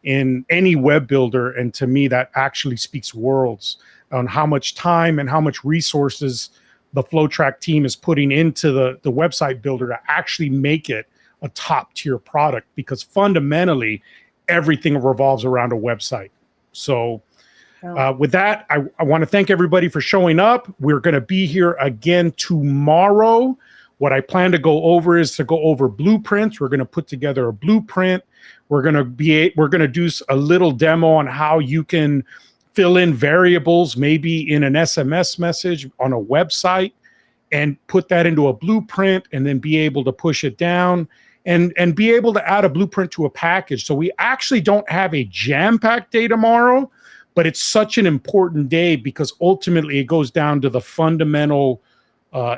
in any web builder. And to me, that actually speaks worlds on how much time and how much resources the FlowTrack team is putting into the website builder to actually make it a top tier product, because fundamentally everything revolves around a website. So with that, I want to thank everybody for showing up. We're going to be here again tomorrow. What I plan to go over is to go over blueprints. We're going to put together a blueprint. We're going to do a little demo on how you can fill in variables, maybe in an SMS message on a website, and put that into a blueprint, and then be able to push it down and be able to add a blueprint to a package. So we actually don't have a jam-packed day tomorrow, but it's such an important day because ultimately it goes down to the fundamental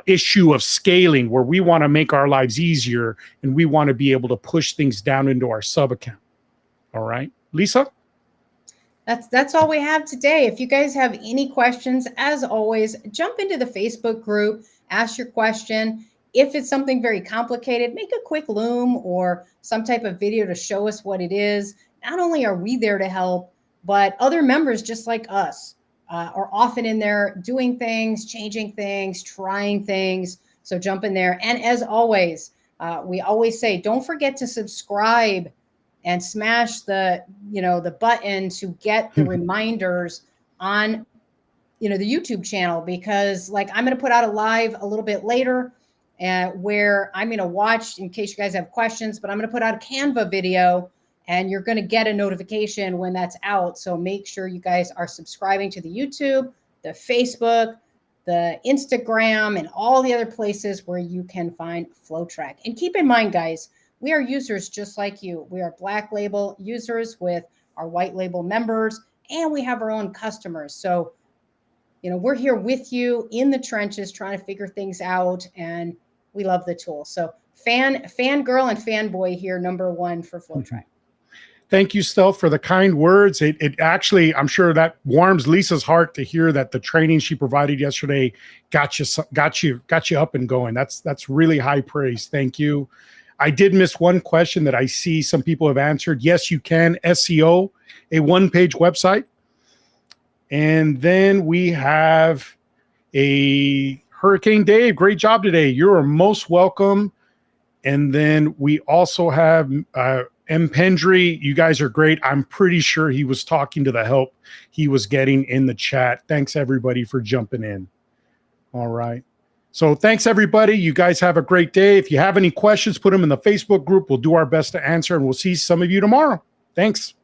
issue of scaling, where we want to make our lives easier and we want to be able to push things down into our sub account. All right, Lisa?
That's all we have today. If you guys have any questions, as always, jump into the Facebook group, ask your question. If it's something very complicated, make a quick Loom or some type of video to show us what it is. Not only are we there to help, but other members just like us are often in there doing things, changing things, trying things. So jump in there. And as always, we always say, don't forget to subscribe and smash the button to get the reminders on, the YouTube channel, because like I'm going to put out a live a little bit later where I'm going to watch in case you guys have questions, but I'm going to put out a Canva video and you're going to get a notification when that's out. So make sure you guys are subscribing to the YouTube, the Facebook, the Instagram, and all the other places where you can find FlowTrack. And keep in mind, guys, we are users just like you. We are Black Label users with our White Label members, and we have our own customers. So, we're here with you in the trenches trying to figure things out, and we love the tool. So fangirl and fanboy here, number one for FlowTrack.
Thank you, Steph, for the kind words. It actually, I'm sure that warms Lisa's heart to hear that the training she provided yesterday got you up and going. That's really high praise. Thank you. I did miss one question that I see some people have answered. Yes, you can SEO a one-page website. And then we have a Hurricane Dave. Great job today. You are most welcome. And then we also have M. Pendry. You guys are great. I'm pretty sure he was talking to the help he was getting in the chat. Thanks, everybody, for jumping in. All right. So thanks, everybody. You guys have a great day. If you have any questions, put them in the Facebook group. We'll do our best to answer, and we'll see some of you tomorrow. Thanks.